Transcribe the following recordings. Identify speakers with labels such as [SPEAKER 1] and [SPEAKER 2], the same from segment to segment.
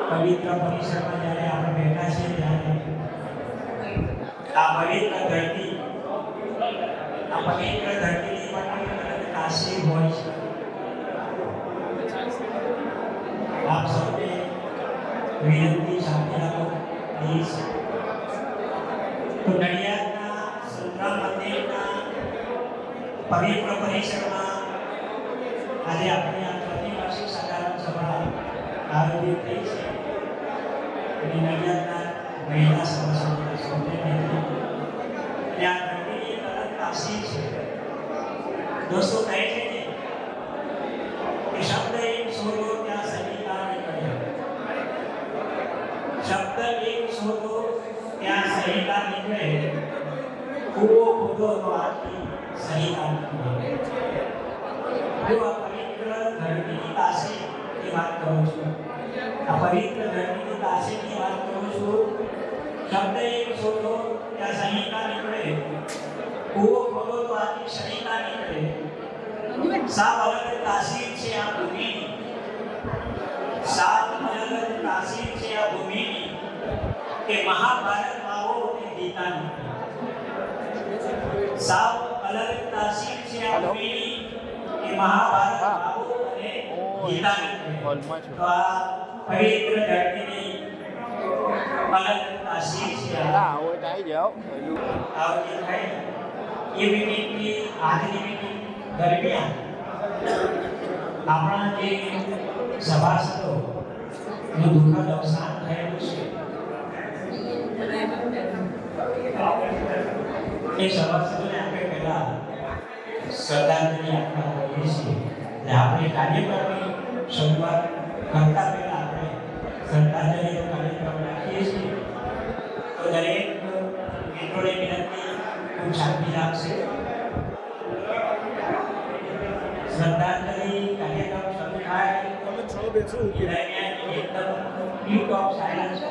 [SPEAKER 1] પવિત્ર પરિસરમાં જ્યારે આપણે બેઠા છીએ ત્યારે આ પવિત્ર ધરતી માટે કાશી હોય છે. આપ સૌને વિનંતી શાંતિ રાખો પ્લીઝ. તો નડિયાદના સંતરામ મંદિરના પવિત્ર પરિસરમાં આજે આપણે આ પ્રતિવાર્ષિક સાધારણ સભા આયોજિત થઈ છે. અને નડિયાદના મહિલા સભાસદોના સૌને ત્યાં ધરતીની તરફ કાશી છે. દોસ્તો કહે છે કે શબ્દ એક શોધો ત્યાં સહિતા નીકળે. શબ્દ એક શોધો ત્યાં સહિતા નીકળે. કૂવો ખોદો તો આખી સહિતા નીકળે. જો આ પવિત્ર ધરતીની કાશીની વાત કરું છું, આ પવિત્ર ધરતીની કાશીની વાત કરું છું. શબ્દ એક શોધો ત્યાં સહિતા નીકળે. કૂવો ખોદો તો આખી સહિતા નીકળે. સાવ અલગ તાસીર છે આ ભૂમિની. સાવ અલગ તાસીર છે આ ભૂમિની કે મહાભારત આવો કે ગીતાની. સાવ અલગ તાસીર છે આ ભૂમિની કે મહાભારત આવો અને ગીતાની. તો આ પવિત્ર ધરતીની અલગ તાસીર છે.
[SPEAKER 2] આવો આવી જાઓ
[SPEAKER 1] આવતી થઈ એ મીટિંગની આજની મીટિંગ દરમિયાન આપણા જે સભાસદોનું દુઃખદ અવસાન થયેલું છે એ સભાસદોને આપણે પહેલા શ્રદ્ધાંજલિ આપવા હોઈએ છીએ. એટલે આપણે કાર્યક્રમની શરૂઆત કરતા પહેલા આપણે શ્રદ્ધાંજલિનો કાર્યક્રમ રાખીએ છીએ. તો દરેક મિત્રોને વિનંતી ખૂબ શાંતિ રાખશે. શ્રદ્ધાંજલિ કાર્યક્રમ શરૂ થાય દરમિયાન એકદમ મિનિટ ઓફ સાયલન્સ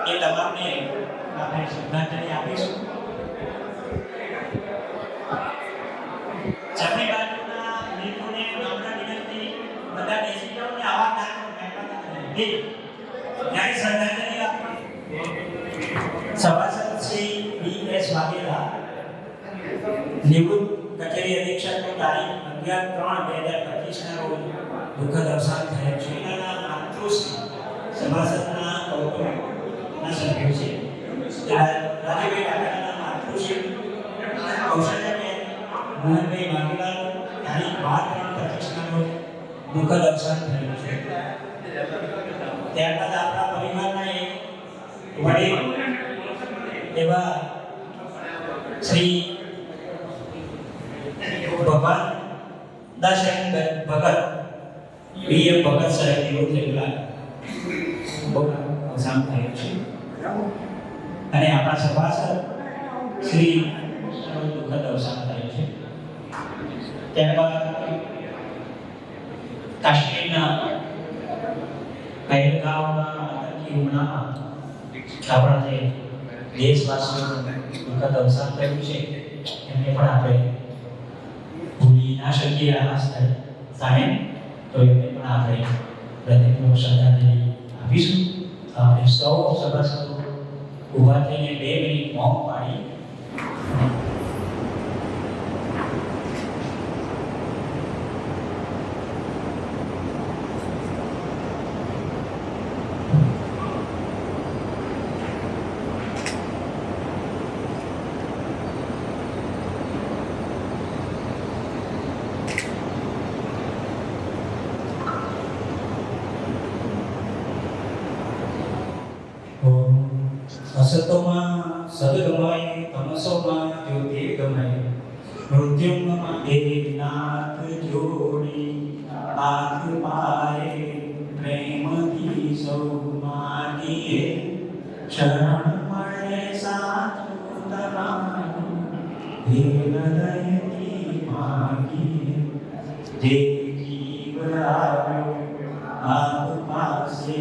[SPEAKER 1] એ તમામને આપણે શ્રદ્ધાંજલિ આપીશું. જમણી બાજુના મિત્રોને નમ્ર વિનંતી, બધા બેસી જાઓ ને આવા કાર્યક્રમ જ્યારે શ્રદ્ધાંજલિ આપી સભાસદ શ્રી B.S. વાઘેલા નિવૃત્ત કચેરી અધિક્ષકનું તારીખ 11/3/2025 ના રોજ દુઃખદ અવસાન થયેલ છે. એના માતૃશ્રી સભાસદના કૌટુંબના સભ્યો છે. રાજુભાઈ વાઘેલાના માતૃશ્રી કૌશલ્યાબેન મોહનભાઈ વાઘેલા તારીખ 12/3/25 ના રોજ દુઃખદ અવસાન થયેલ છે. ત્યારબાદ આપણા પરિવારના એક વડીલ એવા શ્રી ભગવાન દાસન ભગત B.M. ભગત સાહેબ નિવૃત્ત થયેલા બહુ અવસાન થયેલ છે. અને આપણા સભાસદ શ્રી દુઃખદ અવસાન થયેલ છે. ત્યારબાદ કાશ્મીરના પહેલગામના આતંકી હુમલામાં આપણા જે દેશવાસીઓનું દુઃખદ અવસાન થયું છે એમને પણ આપણે ભૂલી ના શકીએ આ સ્થાને. તો એમને પણ આપણે હૃદયપૂર્વક શ્રદ્ધાંજલિ આપીશું. આપણે સૌ સભાસદો ઊભા થઈને 2 મિનિટ મૌન પાડી असतोमा सदगमय तमसोमा ज्योतिर्गमय मृत्युंगम देवनाथ जोड़ी आँख पाए प्रेमથી સૌ માગીએ શરણ મળે સાચું તમારું હે હૃદયથી માગીએ જે જીવ આવ્યો આપ પાસે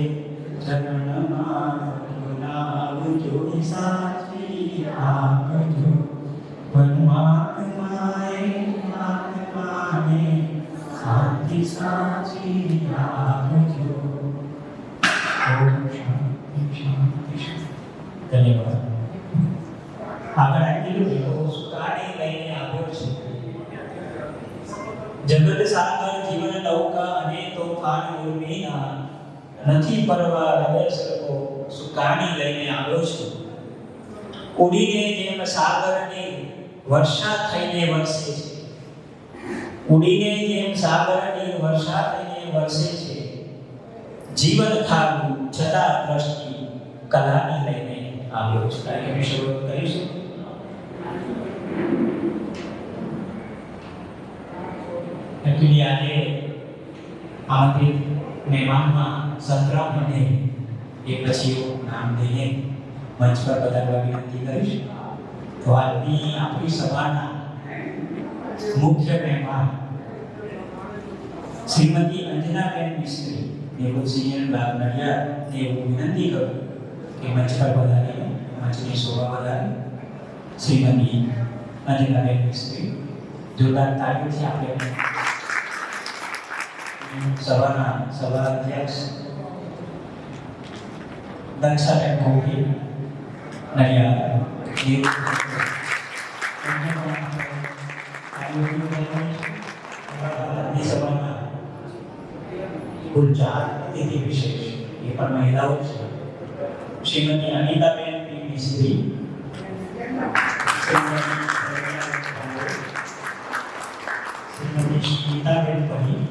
[SPEAKER 1] ચરણમાં નાવ જોડી સાચી આપજો પરમાત્માએ આત્માને શાંતિ સાચી આપજો. ઓમ શાંતિ શાંતિ શાંતિ. ધન્યવાદ. આગળ આપેલું એવો સુકાને લઈને આવ્યો છે. જગત સાગર જીવન નૌકા અને તોફાન ઉર્મિના નથી પરવા હૃદય સર્વો સુકાની લઈને આવ્યો છું. ઉડીને જેમ સાગરની વર્ષા થઈને વરસે છે. ઉડીને જેમ સાગરની વર્ષા થઈને વરસે છે. જીવન ખાવું છતાં દ્રષ્ટિ કલાની લઈને આવ્યો છે. કાર્યક્રમની શરૂઆત કરીશું. એકચુઅલી આજે આમંત્રિત મહેમાનમાં સંતરામ મને એ પછી એવું નામ દઈને મંચ પર પધારવા વિનંતી કરીશ. તો આજની આપણી સભાના મુખ્ય મહેમાન શ્રીમતી અંજનાબેન મિસ્ત્રી નિવૃત્ત સિનિયર લાભ નડિયાદને હું વિનંતી કરું કે મંચ પર પધારીને મંચની શોભા વધારે. શ્રીમતી અંજનાબેન મિસ્ત્રી જોરદાર તાળીઓથી આપણે સભાના સભા અધ્યક્ષ દક્ષાબેન ગોહિલ નડિયાદ સભામાં કુલ 4 અતિથિ વિશેષ એ પણ મહિલાઓ છે. શ્રીમતી અનિતાબેન પી મિસ્ત્રી, શ્રીમતી ગીતાબેન પહી,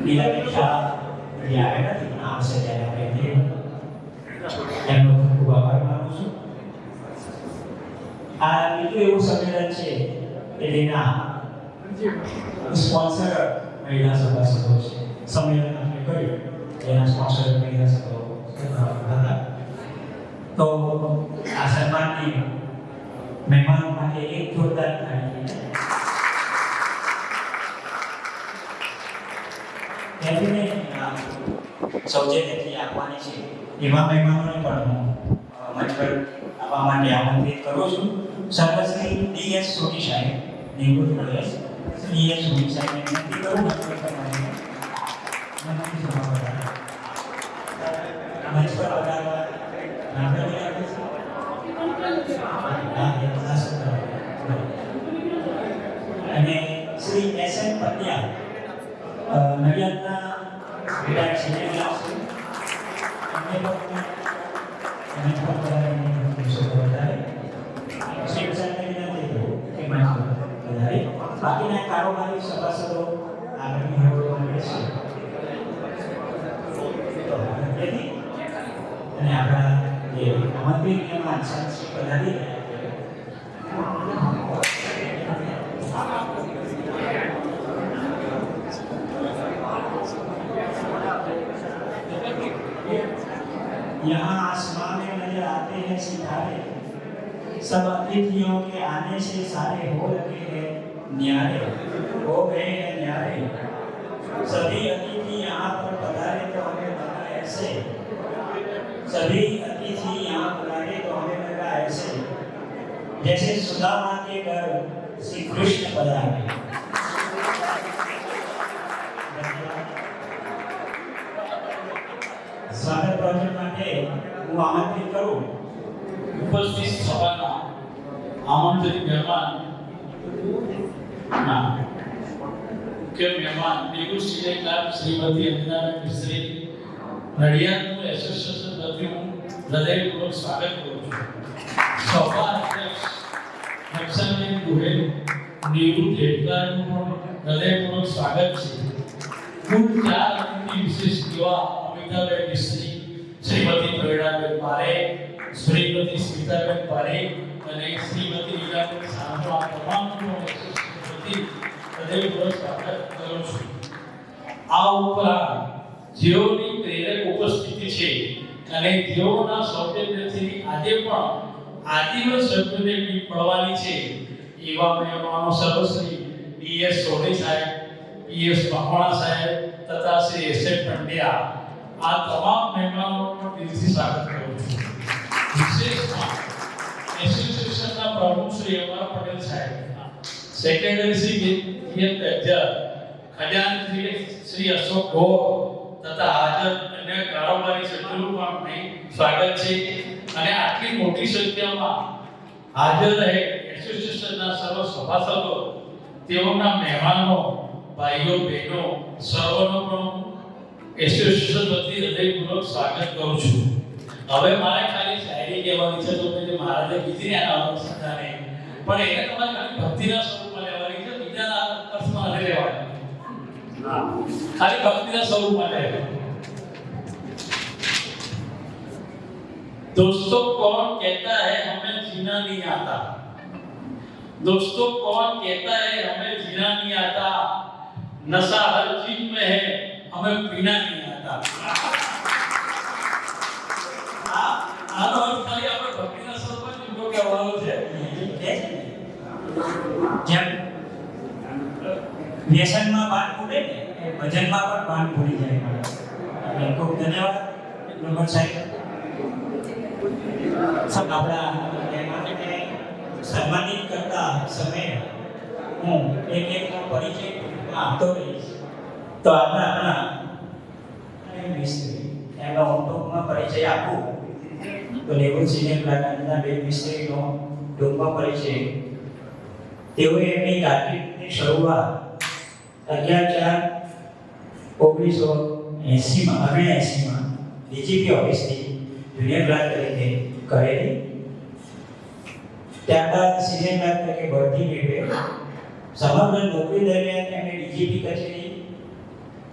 [SPEAKER 1] નીલાબેન શાહ જે આવ્યા નથી પણ આવશે ત્યારે આપણે એમનો ખૂબ આભાર માનું છું. આ બીજું એવું સંમેલન છે કે જેના સ્પોન્સર મહિલા સભાસદો છે. સંમેલન આપણે કર્યું એના સ્પોન્સર મહિલા સભાઓ હતા. તો આ સન્માનની મહેમાનો માટે એક જોરદાર તાળી. એમને સૌજન્યથી આપવાની છે એવા મહેમાનોને પણ હું મંચ પર આવવા માટે આમંત્રિત કરું છું. સર્વશ્રી ડી.એસ. સોની સાહેબ, નિવૃત્ત પોલીસ ડી.એસ. સોની સાહેબને વિનંતી કરું મંચ પર પધારવા. અને શ્રી એસ.એન. પંડ્યા નડિયાદના વિધાયક સિનિયર છે. બાકીના કારોબારી સભાસદો આગળની હરોળમાં બેસે અને આપણા જે આમંત્રિત મહેમાન સંત પધારી यहाँ आसमां में नजर आते हैं सितारे, सब अतिथियों के आने से सारे हो लगे हैं न्यारे, हो गए हैं न्यारे. सभी अतिथि यहाँ पर पधारे तो हमें लगा ऐसे, सभी अतिथि यहाँ पधारे तो हमें लगा ऐसे जैसे सुदामा के घर श्री कृष्ण पधारे. स्वागत प्रवचन માટે હું આમંત્રિત કરું
[SPEAKER 2] ઉપસ્થિત સભાના આમંત્રિત મહેમાન મુખ્ય મહેમાન નિવૃત્ત સિનિયર ક્લાર્ક શ્રીમતી અંજનાબેન મિસ્ત્રી નડિયાદનું એસોસિએશન તરફથી હું હૃદયપૂર્વક સ્વાગત કરું છું. સભા અધ્યક્ષ દક્ષાબેન ગોહિલ નિવૃત્ત હેડલાઇનનું પણ હૃદયપૂર્વક સ્વાગત છે. કુલ 4 અતિથિ વિશેષ એવા અમિતાબેન મિસ્ત્રી, શ્રીમતી પ્રેરણાબેન પારેખ, શ્રીમતી સ્મિતાબેન પારેખ અને શ્રીમતી લીલાબેન સાંધો આ તમામનું હૃદયપૂર્વક સ્વાગત કરું છું. આ ઉપરાંત જેઓની પ્રેરક ઉપસ્થિતિ છે અને જેઓના સૌજન્યથી આજે પણ આજીવન સભ્યોને ટીપ મળવાની છે એવા મહેમાનો સર્વશ્રી ડી.એસ. સોની સાહેબ, પી.એસ. મકવાણા સાહેબ તથા શ્રી એસ.એન. પંડ્યા આ તમામ મહેમાનોનું દિલથી સ્વાગત કરું છું. શ્રી અમર પટેલ સાહેબ, સેક્રેટરી શ્રી જીએન બેજર, ખજાનચી શ્રી અશોક ગોર તથા હાજર અન્ય કારોબારી સભ્યોનું પણ સ્વાગત છે. અને આટલી મોટી સંખ્યામાં હાજર રહે એસોસિએશનના સર્વ સભાસદો, તેઓના મહેમાનો, ભાઈઓ બહેનો સર્વનો પણ એસોસિએશન વતી હૃદયપૂર્વક સ્વાગત કરું છું. હવે મારે ખાલી શાયરી કહેવાની છે, તો જે મહારાજે કીધી એના અનુસંધાને, પણ એને તમારે ખાલી ભક્તિના સ્વરૂપમાં લેવાની છે, બીજાના અર્થમાં નથી લેવાની. ખાલી ભક્તિના સ્વરૂપમાં લેવાની. दोस्तों कौन कहता है हमें जीना नहीं आता, दोस्तों कौन कहता है हमें जीना नहीं आता, नशा हर चीज में है हमें पीना नहीं आता. આનો અર્થ ખાલી આપણે ભક્તિના સ્વરૂપમાં જ ઉભો કહેવાનો છે.
[SPEAKER 1] જેમ વ્યસનમાં બાણ ફૂટે ને એ ભજનમાં પણ બાણ ફૂટી જાય માણસ. એટલે ખૂબ ધન્યવાદ નમન સાહેબ. આપણા મહેમાનોને સન્માનિત કરતા સમયે હું એકનો પરિચય આપતો રહીશ. તો આપણા મિસ્ત્રી એમનો ટૂંકમાં પરિચય આપું તો લેવું સિનિયર પ્લાનના બે મિસ્ત્રીનો ટૂંકમાં પરિચય. તેઓએ એમની કારકિર્દીની શરૂઆત 11/4/1979માં ડીજીપી ઓફિસથી જુનિયર ક્લાર્ક તરીકે કરેલી. ત્યારબાદ સિનિયર ક્લાર્ક તરીકે ભરતી મેળવે. સમગ્ર નોકરી દરમિયાન એમણે ડીજીપી કચેરી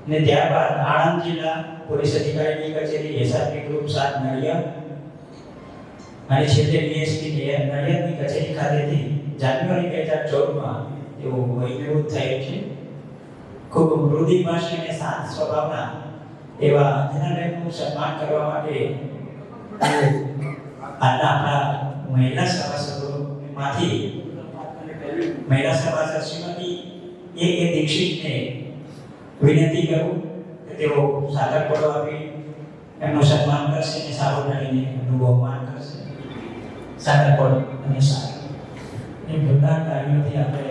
[SPEAKER 1] ને ત્યારબાદ આણંદ જિલ્લા પોલીસ અધિકારીની કચેરી, એસઆરપી ગ્રુપ 7 નડિયાદ અને છેલ્લે ડીએસપી નડિયાદની કચેરી ખાતેથી જાન્યુઆરી 2014માં તેઓ વયનિવૃત્ત થયેલ છે. ખૂબ મૃદુભાષી અને શાંત સ્વભાવના એવા અંજનાબેનનું સન્માન કરવા માટે આપણા મહિલા સભાસદોમાંથી મહિલા સભાસદ શ્રીમતી એ દીક્ષિતને વિનંતી કરું કે તેઓ સાદર પડો આપી એમનું સન્માન કરશે અને સારો ઢાળીને એમનું બહુમાન કરશે. સાદર પડો અને સારું એ બધા કાર્યોથી આપણે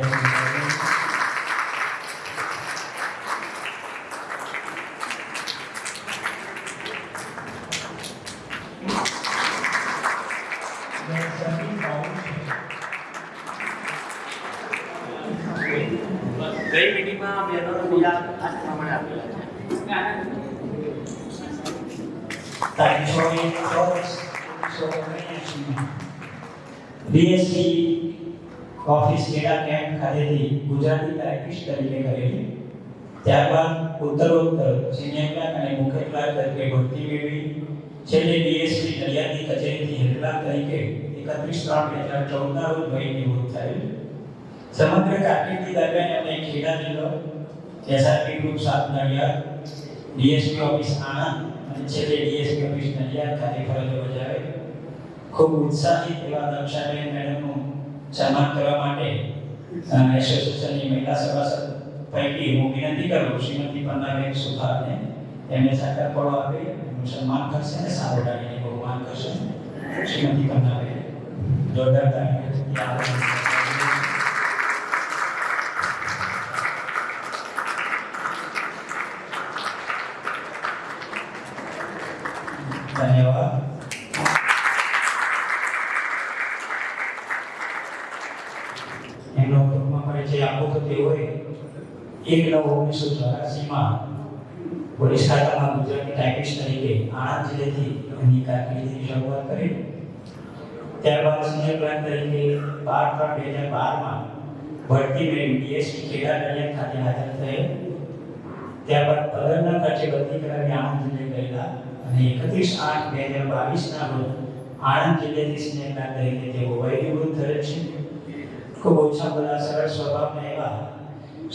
[SPEAKER 3] ગઈ મીટિંગમાં બેનરો બીજા આ પ્રમાણે આપેલા છે.
[SPEAKER 1] ડીએસપી ઓફિસ ખેડા કેમ્પ ખાતેથી ગુજરાતી ટાઇપિસ્ટ તરીકે કરેલી. ત્યારબાદ ઉત્તરોત્તર સિનિયર ક્લાર્ક અને મુખ્ય ક્લાર્ક તરીકે ભરતી મેળવી. છેલ્લે ડીએસપી નડિયાદની કચેરીથી હેડ ક્લાર્ક તરીકે 31/3/2014ના રોજ વયનિવૃત્ત થયેલ. સમગ્ર કારકિર્દી દરમિયાન એમણે ખેડા જિલ્લો, SRP group 7 Nadiad, DSP office Anand અને છેલ્લે ડીએસપી ઓફિસ નડિયાદ ખાતે ફરજો બજાવે. ખૂબ ઉત્સાહિત એવા દક્ષાબેન મેડમનું સન્માન કરવા માટે એસોસિએશનની મહિલા સભાસદ પૈકી હું વિનંતી કરું શ્રીમતી પન્નાબેન સુથારને એમને સાકર પડો આપી એમનું સન્માન કરશે અને સારો ડાળીને બહુમાન કરશે. શ્રીમતી પન્નાબેન જોરદાર તાળીઓથી ધન્યવાદ. એમનો ટૂંકમાં પરિચય આપો તો તેઓએ 1/9/1984માં પોલીસ ખાતામાં ગુજરાતી ટાઇપિસ્ટ તરીકે આણંદ જિલ્લેથી એમની કારકિર્દીની શરૂઆત કરી. ત્યારબાદ સિનિયર ક્લાર્ક તરીકે 12/3/2012માં ભરતી મેળવી ડીએસપી ખેડા નડિયાદ ખાતે હાજર થયેલ. ત્યારબાદ પગારના ખર્ચે બદલી કરાવી આણંદ જિલ્લે ગયેલા અને 31/8/2022ના રોજ આણંદ જિલ્લેથી સિનિયર ક્લાર્ક તરીકે તેઓ વયનિવૃત્ત થયેલ છે. ખૂબ ઓછા બોલા સરળ સ્વભાવના એવા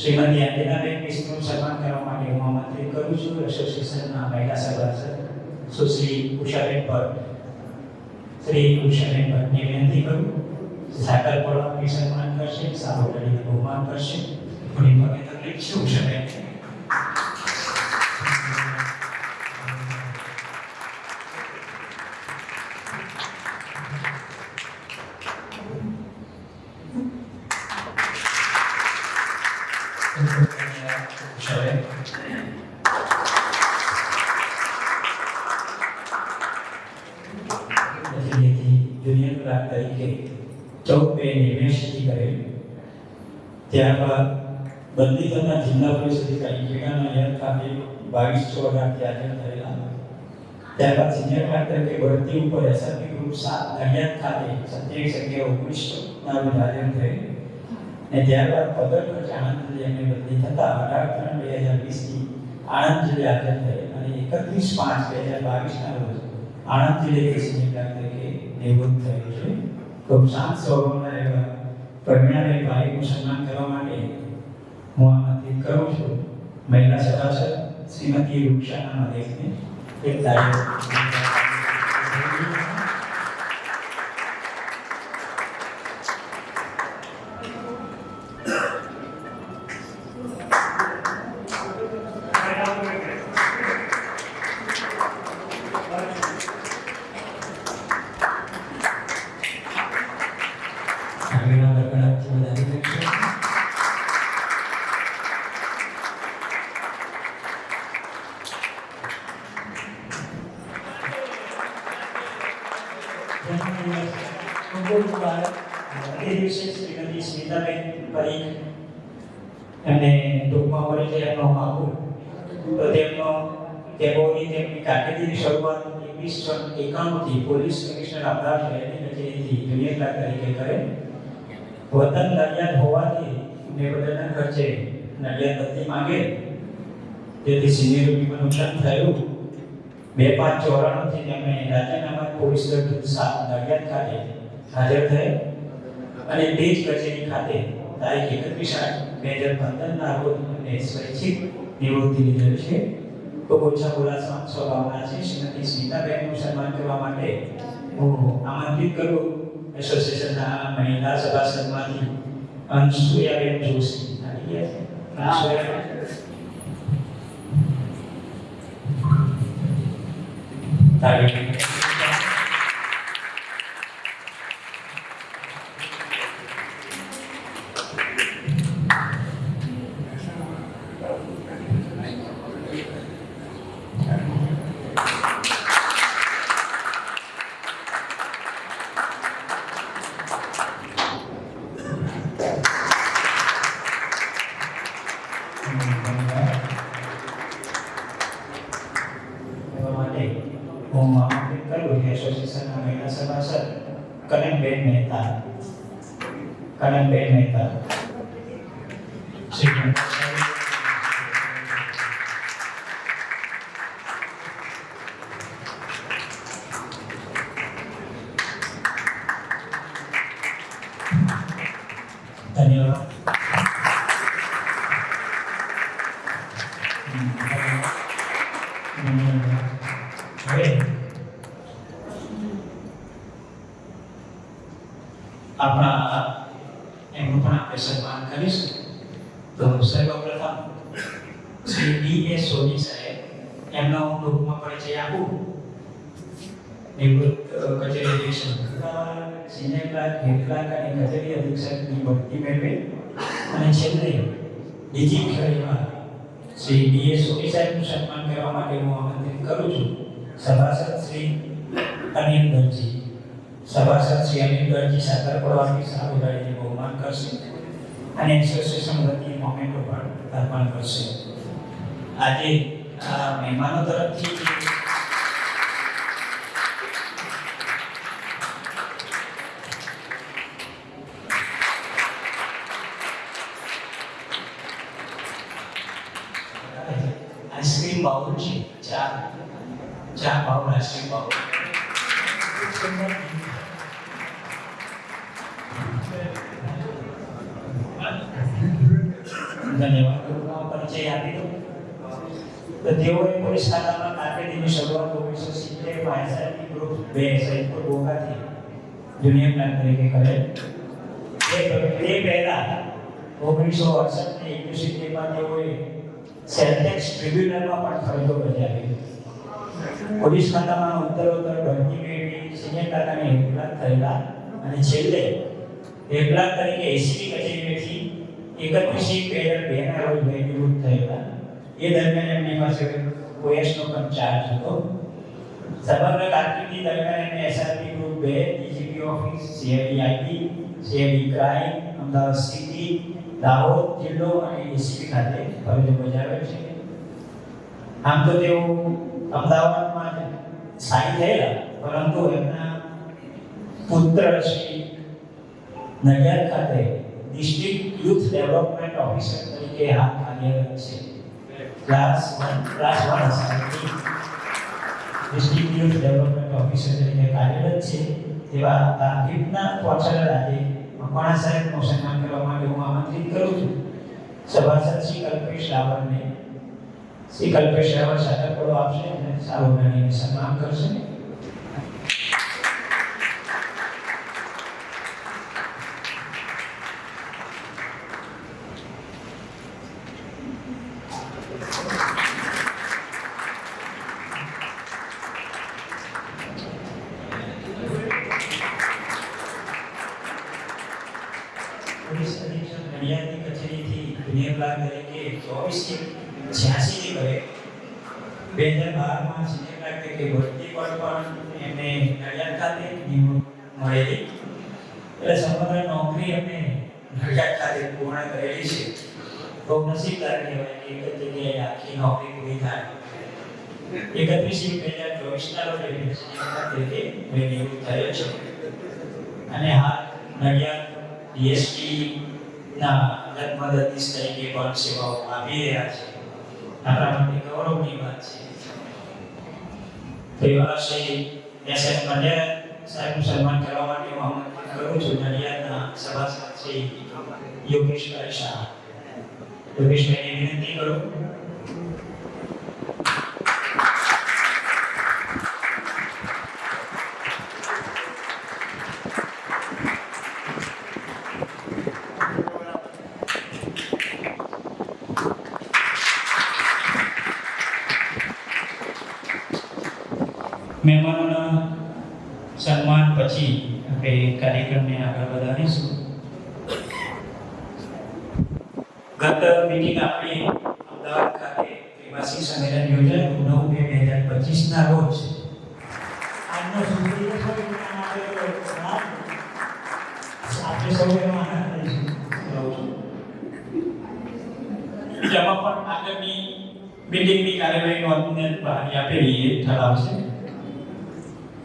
[SPEAKER 1] શ્રીમતી અંજનાબેન મિશ્રનું સન્માન કરવા માટે હું આમંત્રિત કરું છું. એસોસિએશનના મહિલા સભાસદ સુશ્રી ઉષાબેન ભટ્ટ, શ્રી ઉષાબેન ભટ્ટને વિનંતી કરું સાકર પડો આપી સન્માન કરશે, સારો ઢાળીને બહુમાન કરશે. થોડી પગે તકલીફ છે ઉષાબેન. શોએબ. જુનિયર ક્લાર્ક તરીકે 14 મે 1989 કરેલ. ત્યારબાદ બદલી થતા જિલ્લા પોલીસ અધિકારી ખેડાના યર ખાતે 22/6/18 હાજર થયેલા. ત્યારબાદ સિનિયર ક્લાર્ક તરીકે બઢતી ઉપર એસઆરપી ગ્રુપ 7 નડિયાદ ખાતે 27/11/19 ના રોજ હાજર થયેલ. અને ત્યારબાદ પગાર ખર્ચ આણંદ જિલ્લાની બદલી થતા 18/3/2020 થી આણંદ જિલ્લે હાજર થયેલ અને 31/5/2022 ના રોજ આણંદ જિલ્લે સિનિયર ક્લાર્ક તરીકે નિવૃત્ત થયેલ છે. ખૂબ શાંત સ્વભાવના એવા પ્રજ્ઞાભાઈ ભાઈનું સન્માન કરવા માટે હું આમંત્રિત કરું છું મહિલા સભાસદ શ્રીમતી રૂક્ષાના મલેકને. એક તારીખ શ્રીમતી સ્મિતાબેન પરીખ અને ટૂંકમાં પરિચય એમનો આપું તો તેમની કારકિર્દીની શરૂઆત 1991 થી પોલીસ કમિશનર અમદાવાદ શહેરની કચેરીથી જુનિયર ક્લાર્ક તરીકે કરે. વતન નડિયાદ હોવાથી નિવેદનના ખર્ચે નડિયાદ બદલી માંગે તેથી સિનિયરિટીમાં નુકસાન થયું. 2/5/94 થી તેમણે રાજ્યનામા પોલીસ દળ 7 નડિયાદ ખાતે હાજર થયા અને તે જ કચેરી ખાતે તારીખ 31/8/2015 ના રોજ અને સ્વૈચ્છિક નિવૃત્તિ લીધેલ છે. તો ઓછા બોલા સ્વભાવના છે શ્રીમતી સ્મિતાબેનનું સન્માન કરવા માટે હું આમંત્રિત કરું એસોસિએશનના મહિલા સભાસદમાંથી અનસુયાબેન જોશી. આવી ગયા છે તારીખ હું આમંત્રિત કરું એસોસિએશનના મહિલા સભાસદ કનકબેન મહેતા. ધન્યવાદ. હવે આપણા એમનું પણ આપણે સન્માન કરીશું. તો સર્વપ્રથમ શ્રી ડી.એસ. સોની સાહેબ એમનો ટૂંકમાં પરિચય આપું. નિવૃત્ત કચેરી અધિક્ષક સિનિયર ક્લાર્ક હેડ ક્લાર્ક અને કચેરી અધિક્ષકની બઢતી મેળવે અને છેલ્લે બીજી શ્રેણીમાં શ્રી ડી.એસ. સોની સાહેબનું સન્માન કરવા માટે હું આમંત્રિત કરું છું સભાસદ શ્રી અનિલ દરજી. સાકર પડવાની સારું ગાડીને બહુમાન કરશે અને એસોસિએશન વતી મોમેન્ટો પણ અર્પણ કરશે. આજે મહેમાનો તરફથી આઈસ્ક્રીમ બાઉલ છે. ચા બાઉલ આઈસ્ક્રીમ બાઉલ ધન્યવાદ. પરિચય આપી દો. તો તેઓએ પોલીસ ખાતામાં કારકિર્દીની શરૂઆત 1970 માં SRP group 2 Saidpur બોગાથી junior clerk તરીકે કરેલ. તે પહેલા 1968 ની 71 માં તેઓએ સેન્ટેક્સ ટ્રિબ્યુનલમાં પણ ફરજો બજાવી. પોલીસ ખાતામાં ઉત્તરોત્તર બઢતી મેળવી સિનિયર ક્લાર્ક અને હેડ ક્લાર્ક થયેલા અને છેલ્લે હેડ ક્લાર્ક તરીકે એસીબી કચેરીથી 31/2002 ના રોજ ભાઈ નિવૃત્ત થયેલા. એ દરમિયાન એમની પાસે ઓએસનો પણ ચાર્જ હતો. સમગ્ર કારકિર્દી દરમિયાન એમણે SRP group 2, DGP office, CID, CID crime, Ahmedabad city, Dahod જિલ્લો અને એસીપી ખાતે ફરજો બજાવેલ છે. આમ તો તેઓ અમદાવાદમાં સ્થાયી થયેલા, પરંતુ એમના પુત્ર શ્રી નડિયાદ ખાતે ડિસ્ટ્રિક્ટ યુથ ડેવલપમેન્ટ ઓફિસર તરીકે હાલ કાર્યરત છે. ક્લાસ 1 સાહેબની ડિસ્ટ્રિક્ટ યુથ ડેવલપમેન્ટ ઓફિસર તરીકે કાર્યરત છે. તેવા ગિફ્ટના સ્પોન્સર આજે મકવાણા સાહેબનું સન્માન કરવા માટે હું આમંત્રિત કરું છું. સભાસદ શ્રી કલ્પેશ રાવલને. શ્રી કલ્પેશ રાવલ શાસકોડો આપશે અને સારું ગણીને સન્માન કરશે. પોલીસ અધિક્ષક નડિયાદની કચેરીથી ગુનેગાર તરીકે 24/86 કરે 2012માં સિનિયર તરીકે ભરતી પર પણ એમને નડિયાદ ખાતે નિમણૂક મળેલી. એટલે સમગ્ર નોકરી એમને નડિયાદ ખાતે પૂર્ણ કરેલી છે. બહુ નસીબદાર કહેવાય કે એક જ જગ્યાએ આખી નોકરી પૂરી થાય. 31/2024 ના રોજ એમને સિનિયર તરીકે નિવૃત્ત થયેલ છે અને હાલ નડિયાદ ડીએસપી ના મદદનીશ તરીકે પણ સેવાઓ આપી રહ્યા છે. આપણા માટે ગૌરવની વાત છે. તો એવા શ્રી એસએન પંડ્યા સાહેબનું સન્માન કરવા માટે હું આમંત્રિત કરું છું નડિયાદના સભાસદ શ્રી યોગેશભાઈ શાહ. યોગેશભાઈને વિનંતી કરું. મહેમાનોના સન્માન પછી આપણે કાર્યક્રમને આગળ વધારીશું. ગત મીટિંગ આપણી અમદાવાદ ખાતે ત્રિભાષી સંમેલન યોજાયું 9/2/2025 ના રોજ. આજનો શુભ દિવસ હોય આપણે સૌ એમાં આનંદ લઈશું. જેમાં પણ આગળની મીટિંગની કાર્યવાહીનો અંતિમ બહારી આપેલી એ ઠરાવ છે.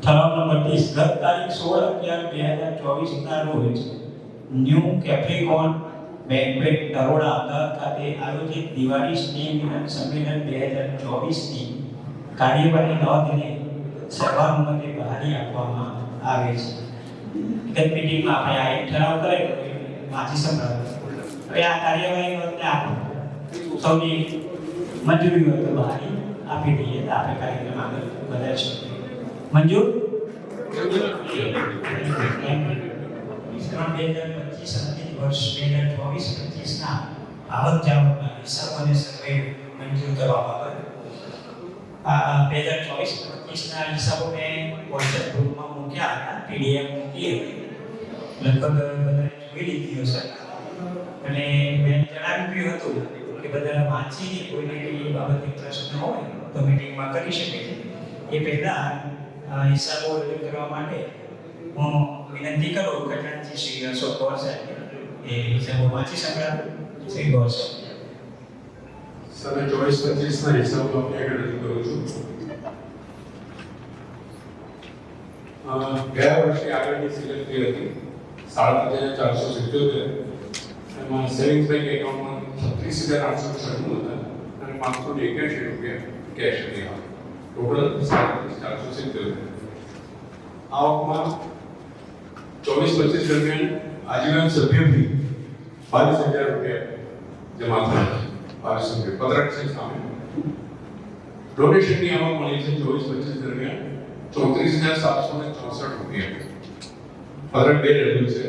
[SPEAKER 1] ઠરાવ નંબર 30 ગત તારીખ 16/11/2024 ના રોજ new Capricorn banquet Naroda Ahmedabad ખાતે આયોજિત દિવાળી સ્નેહ મિલન સંમેલન 2024ની કાર્યવાહી નોંધને સર્વાનુમતે બહારી આપવામાં આવે છે. ગત મીટિંગમાં આપણે આ એક ઠરાવ કરેલો વાંચી સંભળાવ્યો. હવે આ કાર્યવાહી નોંધને આપણે સૌની મંજૂરી હોય તો બહારી આપી દઈએ તો આપણે કાર્યક્રમ આગળ વધારીશું. મંજૂર? 2025 અંતિમ વર્ષ 2024-25 ના આવક જાવકના હિસાબ અને સર્વે મંજૂર કરવા બાબત આ 2024-25 ના હિસાબો મેં વોટ્સએપ ગ્રુપમાં મૂક્યા હતા. પીડીએફ મૂકી હતી. લગભગ બધાએ જોઈ લીધી હશે અને મેં જણાવ્યું હતું કે બધા વાંચી કોઈને એ બાબતે પ્રશ્ન હોય તો મીટિંગમાં કરી શકે છે. એ પહેલા હિસાબો રજૂ કરવા માટે હું વિનંતી કરું ખજાનચી શ્રી અશોક ગોર સાહેબ એ હિસાબો વાંચી સંભળાવો. શ્રી ગોર સાહેબ.
[SPEAKER 4] સર 24-25 ના હિસાબો આપણે આગળ રજૂ કરું છું. ગયા વર્ષે આગળની સિલેક્ટ થઈ હતી 37,477. એમાં સેવિંગ્સ બેંક એકાઉન્ટમાં 36,896 હતા અને 581 રૂપિયા કેશ હતા. ટોટલ 37,470. આવકમાં 24-25 દરમિયાન આજીવન સભ્ય ફી 22,000 રૂપિયા જમા થયા. 22,000 પત્રક છે સામે. ડોનેશનની આવક મળી છે 24-25 દરમિયાન 34,764 રૂપિયા. પત્રક 2 રજૂ છે.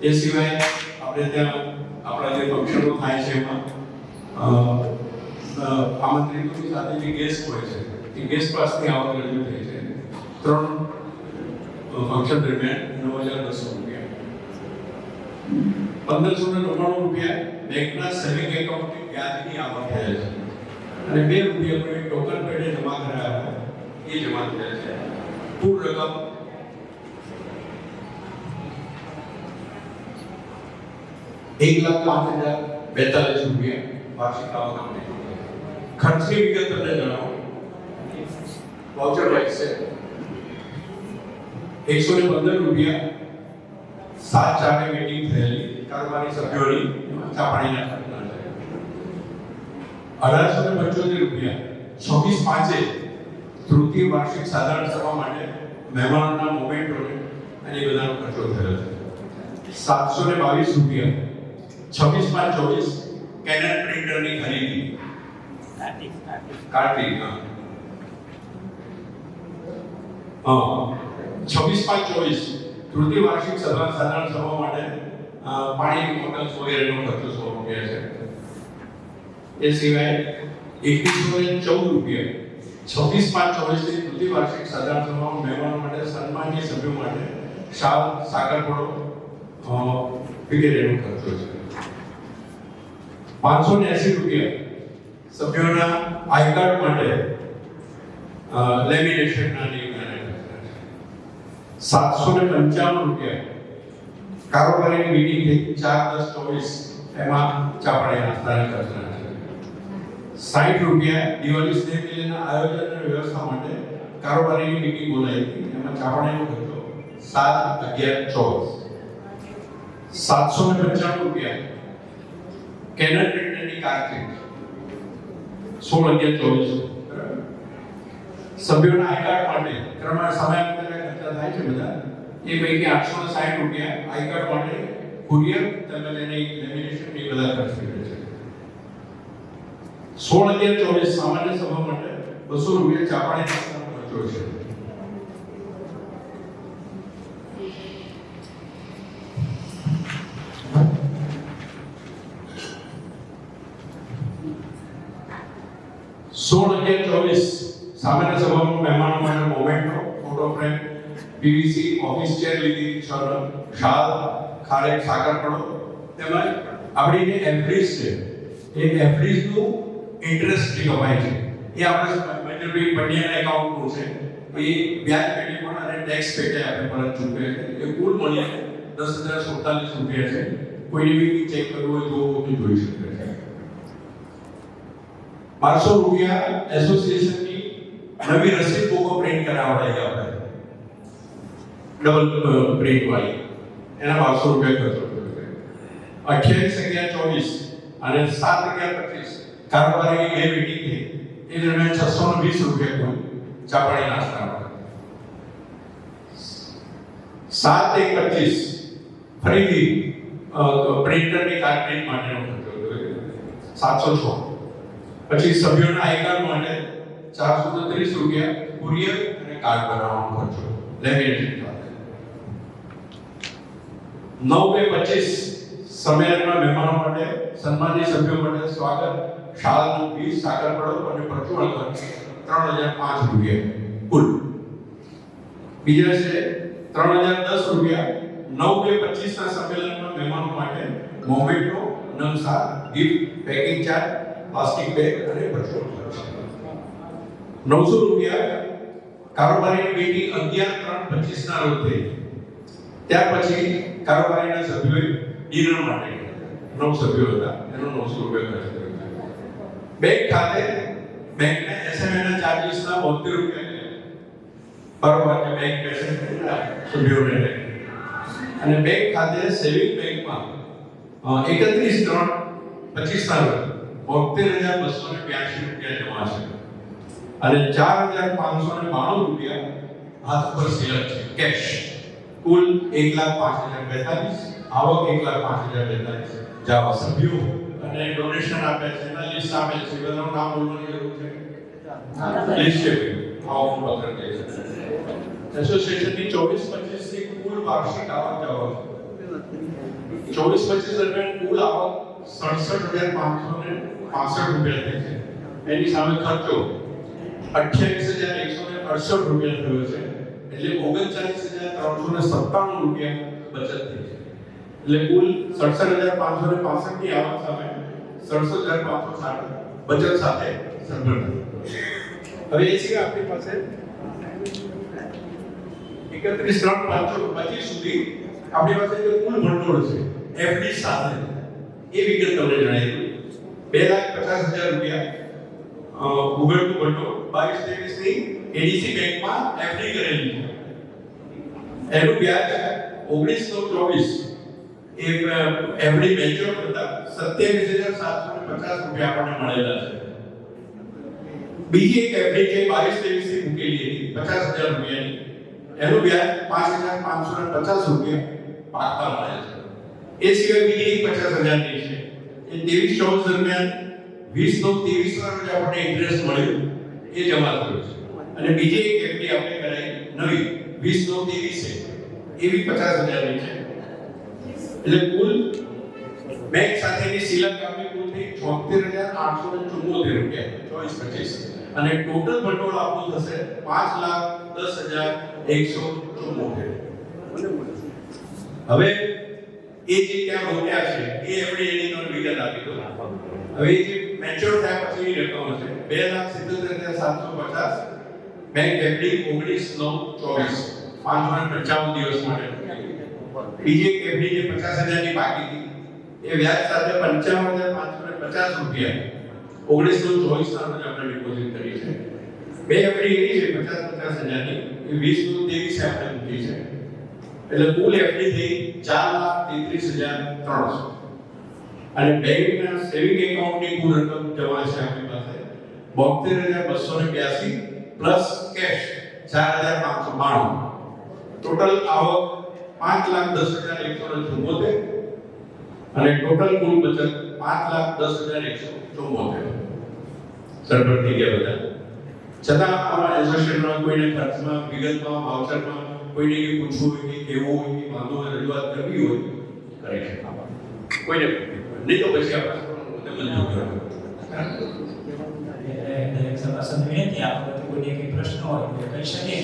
[SPEAKER 4] એ સિવાય આપણે ત્યાં આપણા જે ફંક્શનો થાય છે એમાં આમંત્રિતોની સાથે જે ગેસ્ટ હોય છે એ ગેસ્ટ પાસની આવક રજૂ થઈ છે 3 ફંક્શન દરમિયાન 9,200 રૂપિયા. રૂપિયા બેંકના સેવિંગ એકાઉન્ટની વ્યાજની આવક થયેલ છે અને 2 રૂપિયા કોઈ ટોકન પેડે જમા કરાયા હતા એ જમા થયેલ છે. કુલ રકમ 1,05,042 રૂપિયા વાર્ષિક આવક આપણી. ખર્ચની વિગત તમને જણાવો. વાઉચર વાઇઝ છે 115 રૂપિયા 7/4 મીટિંગ થયેલી કારોબારી સભ્યોની ચા પાણીના ખર્ચના છે. 1875 રૂપિયા 24/5 તૃતીય વાર્ષિક સાધારણ સભા માટે મહેમાનોના મોમેન્ટોને અને એ બધાનો ખર્ચો થયો છે. 722 રૂપિયા 26/5/24 કેનન પ્રિન્ટરની ખરીદી કાર્તિક 26/5/24 તૃતીય વાર્ષિક સાધારણ સભા માટે પાણીની બોટલ્સ વગેરેનો ખર્ચો 100 રૂપિયા છે. એ સિવાય 2114 રૂપિયા 26/5/24 ની તૃતીય વાર્ષિક સાધારણ સભામાં મહેમાનો માટે સન્માનીય સભ્યો માટે શાલ સાકરપોળો વગેરેનો ખર્ચો છે. 580 રૂપિયા સભ્યોના આઈ કાર્ડ માટે લેમિનેશનના નિયમના 755 રૂપિયા કારોબારીની મીટિંગ થઈ 4/10/24 એમાં ચા પાણી નાસ્તાના ખર્ચના છે. 60 રૂપિયા દિવાળી સ્નેહ મેળાના આયોજન અને વ્યવસ્થા માટે કારોબારીની મીટિંગ બોલાવી હતી એમાં ચા પાણીનો ખર્ચો 7/11/24. 795 રૂપિયા કેનન પ્રિન્ટરની કાર્ડશીટ 16/11/24. સભ્યોના આઈ કાર્ડ માટે ક્રમશ સમયાંતરે ખર્ચા થાય છે બધા એ પૈકી 860 રૂપિયા આઈ કાર્ડ માટે કુરિયર તેમજ એની લેમિનેશન એ બધા ખર્ચ કરે છે. 16/11/24 સામાન્ય સભા માટે 200 રૂપિયા ચા પાણી નાસ્તાનો ખર્ચો છે. સામાન્ય સભામાં મહેમાનો માટે memento photo frame PVC office chair લીધી શાલ ખારેક સાકરપડો તેમજ આપણી જે એફડીઝ છે એ એફડીઝનું ઇન્ટરેસ્ટ જે કમાય છે એ આપણે મેજરભાઈ પંડ્યાના એકાઉન્ટનું છે એ વ્યાજ પેટે પણ અને ટેક્સ પેટે આપણે પરત ચૂકવે છે. એ કુલ મળીને 10,047 રૂપિયા છે. કોઈને બી ચેક કરવું હોય તો જોઈ શકે છે. 500 રૂપિયા એસોસિએશનની નવી રસીદ બુકો પ્રિન્ટ કરાવડાવી આપણે ડબલ પ્રિન્ટ વાળી એના 500 રૂપિયા ખર્ચો થયો છે. 28/11/24 અને 7/11/25 કારોબારીની 2 મીટિંગ થઈ એ દરમિયાન 620 રૂપિયા કુલ ચા પાણી નાસ્તા. 7/1/25 ફરીથી પ્રિન્ટરની કાર્ડ માટેનો ખર્ચો થયો 706. પછી સભ્યોના આઈ કાર્ડ માટે 430 રૂપિયા કુરિયર અને કાર્ડ બનાવવાનો ખર્ચો લેમિનેશન સાથે. 9/25 સંમેલનમાં મહેમાનો માટે સન્માનિત સભ્યો માટે સ્વાગત શાળાનું ફીસ સાકરપડો અને પરચુરણ ખર્ચ 3005 રૂપિયા કુલ. બીજા છે 3010 રૂપિયા 9/25 ના સંમેલનમાં મહેમાનો માટે મોમેન્ટો નમસા gift packing charge plastic bag અને પરચુરણ ખર્ચ. 900 રૂપિયા કારોબારીની મીટિંગ 11/3/25 ના રોજ થઈ. ત્યાર પછી કારોબારીના સભ્યોએ ડિનર માટે 9 સભ્યો હતા એનો 900 રૂપિયા ખર્ચ કર્યો. બેંક ખાતે બેંકના એસએમએના ચાર્જીસના 72 રૂપિયા બરોબર છે. બેંક પેસે સભ્યોને અને બેંક ખાતે સેવિંગ બેંકમાં 31/3/25 ના રોજ 72,282 રૂપિયા જમા છે અને 4,592 રૂપિયા હાથ પર સિલક છે કેશ. કુલ 1,05,042 આવક 1,05,042. જાવા સભ્યો અને ડોનેશન આપે છે એના લિસ્ટ આપેલ છે. બધાનું નામ બોલવાની જરૂર છે. લિસ્ટ છે આવક પત્ર કહે છે. એસોસિએશનની 24-25 ની કુલ વાર્ષિક આવક જવા 24-25 દરમિયાન કુલ આવક 67,565 રૂપિયા થઈ છે. એની સામે ખર્ચો 28,168 રૂપિયા થયો છે એટલે 39,397 રૂપિયા બચત થઈ છે. એટલે કુલ 67,565 ની આવક સામે 67,560 બચત સાથે સંકલન. હવે એ છે આપણી પાસે 31/3/525 સુધી આપણી પાસે જે કુલ ભંડોળ છે એફડી સાથે એ વિગત તમને જણાવી. 2,50,000 રૂપિયા ઉઘડતું ભંડોળ 22-23 ની એડીસી બેંકમાં એફડી કરેલી છે. એનું વ્યાજ 1924 એ એફડી મેચ્યોર થતા 27,750 રૂપિયા આપણને મળેલા છે. બીજી એક એફડી છે 22-23 ની મૂકેલી હતી 50,000 રૂપિયાની, એનું વ્યાજ 5,550 રૂપિયા પાકતા મળે છે. એ સિવાય બીજી એક 50,000 ની છે એ 23-24 દરમિયાન 20/9/23 ના રોજ આપણને ઇન્ટરેસ્ટ મળ્યું એ જમા થયું છે. અને બીજી એક એફડી આપણે કરાઈ નવી 20/9/23 એવી 50,000 ની છે. એટલે કુલ બેંક સાથેની સિલક આપણી કુલ થઈ 76,874 રૂપિયા 24-25 અને ટોટલ ભંડોળ આપણું થશે 5,10,174. હવે એ જે ત્યાં રોક્યા છે એ એફડી એની વિગત આપી દો. હવે જે મેચ્યોર થયા પછીની રકમ છે 2,77,750 બેંક એફડી 19/9/24 555 દિવસ માટે. બીજી એક એફડી જે 50,000 ની બાકી હતી એ વ્યાજ સાથે 55,550 રૂપિયા 19/9/24 ના રોજ આપણે ડિપોઝિટ કરી છે. બે એફડી એની છે 50,000 ની એ 20/9/23 આપણે મૂકી છે. એટલે કુલ એફડી થઈ 4,33,300 અને બેંકના સેવિંગ એકાઉન્ટની કુલ રકમ જમા છે આપણી પાસે 72,282 પ્લસ કેશ 4,592. ટોટલ આવક 5,10,174 અને ટોટલ કુલ બચત 5,10,174. સરભર થઈ ગયા બધા. છતાં આમાં એસોસિએશનમાં કોઈને ખર્ચમાં વિગતમાં વાઉચરમાં કોઈને કે પૂછવું હોય કે કેવું હોય કે વાંધો હોય રજૂઆત કરવી હોય કરી શકે. કોઈને નહીં તો પછી આપણે મંજૂર કરો.
[SPEAKER 1] દરેક સભાસદ વિનંતી આપો તો કોઈને કંઈ પ્રશ્ન હોય તો કહી શકે છે,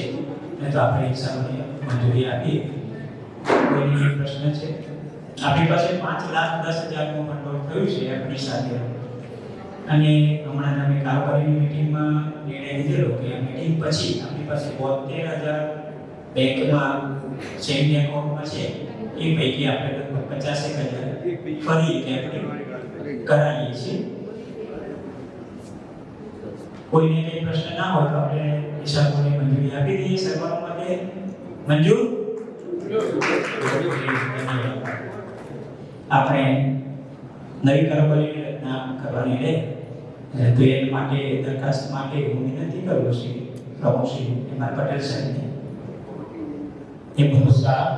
[SPEAKER 1] નહીં તો આપણે હિસાબની મંજૂરી આપીએ. કોઈની પ્રશ્ન છે? આપણી પાસે 5,10,000 નું ભંડોળ થયું છે આપણી સાથે. અને હમણાં અમે કારોબારીની મીટિંગમાં નિર્ણય લીધેલો કે મીટિંગ પછી આપણી પાસે 72,000 બેંકમાં સેવિંગ એકાઉન્ટમાં છે એ પૈકી આપણે લગભગ 50,000 ફરી એફડી કરાવીએ છીએ. કોઈને કંઈ પ્રશ્ન ના હોય તો આપણે હિસાબોની મંજૂરી આપી દઈએ. સર્વર માટે મંજૂર. આપણે નવી કારોબારીની રચના કરવાની રહે તો એ માટે દરખાસ્ત માટે હું વિનંતી કરું છું પ્રમુખ શ્રી એમ આર પટેલ સાહેબને. એ
[SPEAKER 2] નમસ્કાર.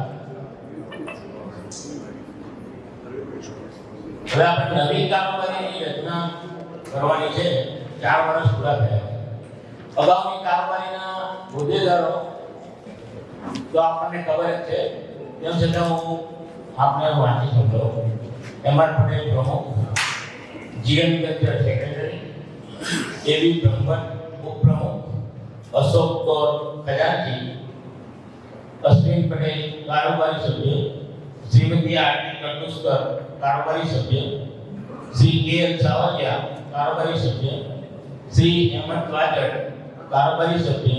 [SPEAKER 2] હવે આપણે નવી કારોબારીની રચના કરવાની છે. 4 વર્ષ પૂરા થયા. અગાઉની કારોબારીના હોદ્દેદારો તો આપણને ખબર જ છે, તેમ છતાં હું આપને વાંચી સમજાવું. એમ આર પટેલ પ્રમુખ, જીએન ગજ્જર સેક્રેટરી, એબી બ્રહ્મભટ્ટ ઉપપ્રમુખ, અશોક કૌર ખજાનચી, અશ્વિન પટેલ કારોબારી સભ્ય, શ્રીમતી આરતી કટુસ્કર કારોબારી સભ્ય, શ્રી કે.એલ. સાવલિયા કારોબારી સભ્ય, શ્રી હેમંત વાજડ કારોબારી સભ્ય,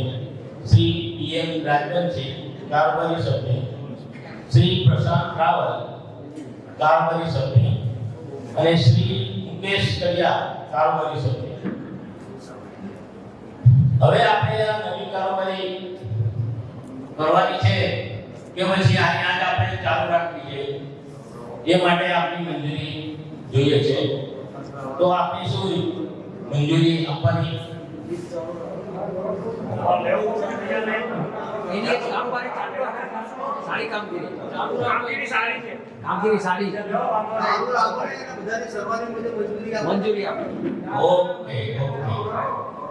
[SPEAKER 2] શ્રી પી.એમ. રાજવંશી કારોબારી સભ્ય, શ્રી પ્રશાંત રાવલ કારોબારી સભ્ય અને શ્રી મુકેશ કડિયા કારોબારી સભ્ય. હવે આપણે આ નવી કારોબારી કરવાની છે કે પછી આની આજ આપણે ચાલુ રાખવી છે એ માટે આપની મંજૂરી જોઈએ છે. તો આપની શું મંજૂરી આપવાની?
[SPEAKER 3] એની કામગીરી સારી કામગીરી સારી છે. કામગીરી સારી છે. બધાની સર્વાની મંજૂરી આપી.
[SPEAKER 2] ઓકે.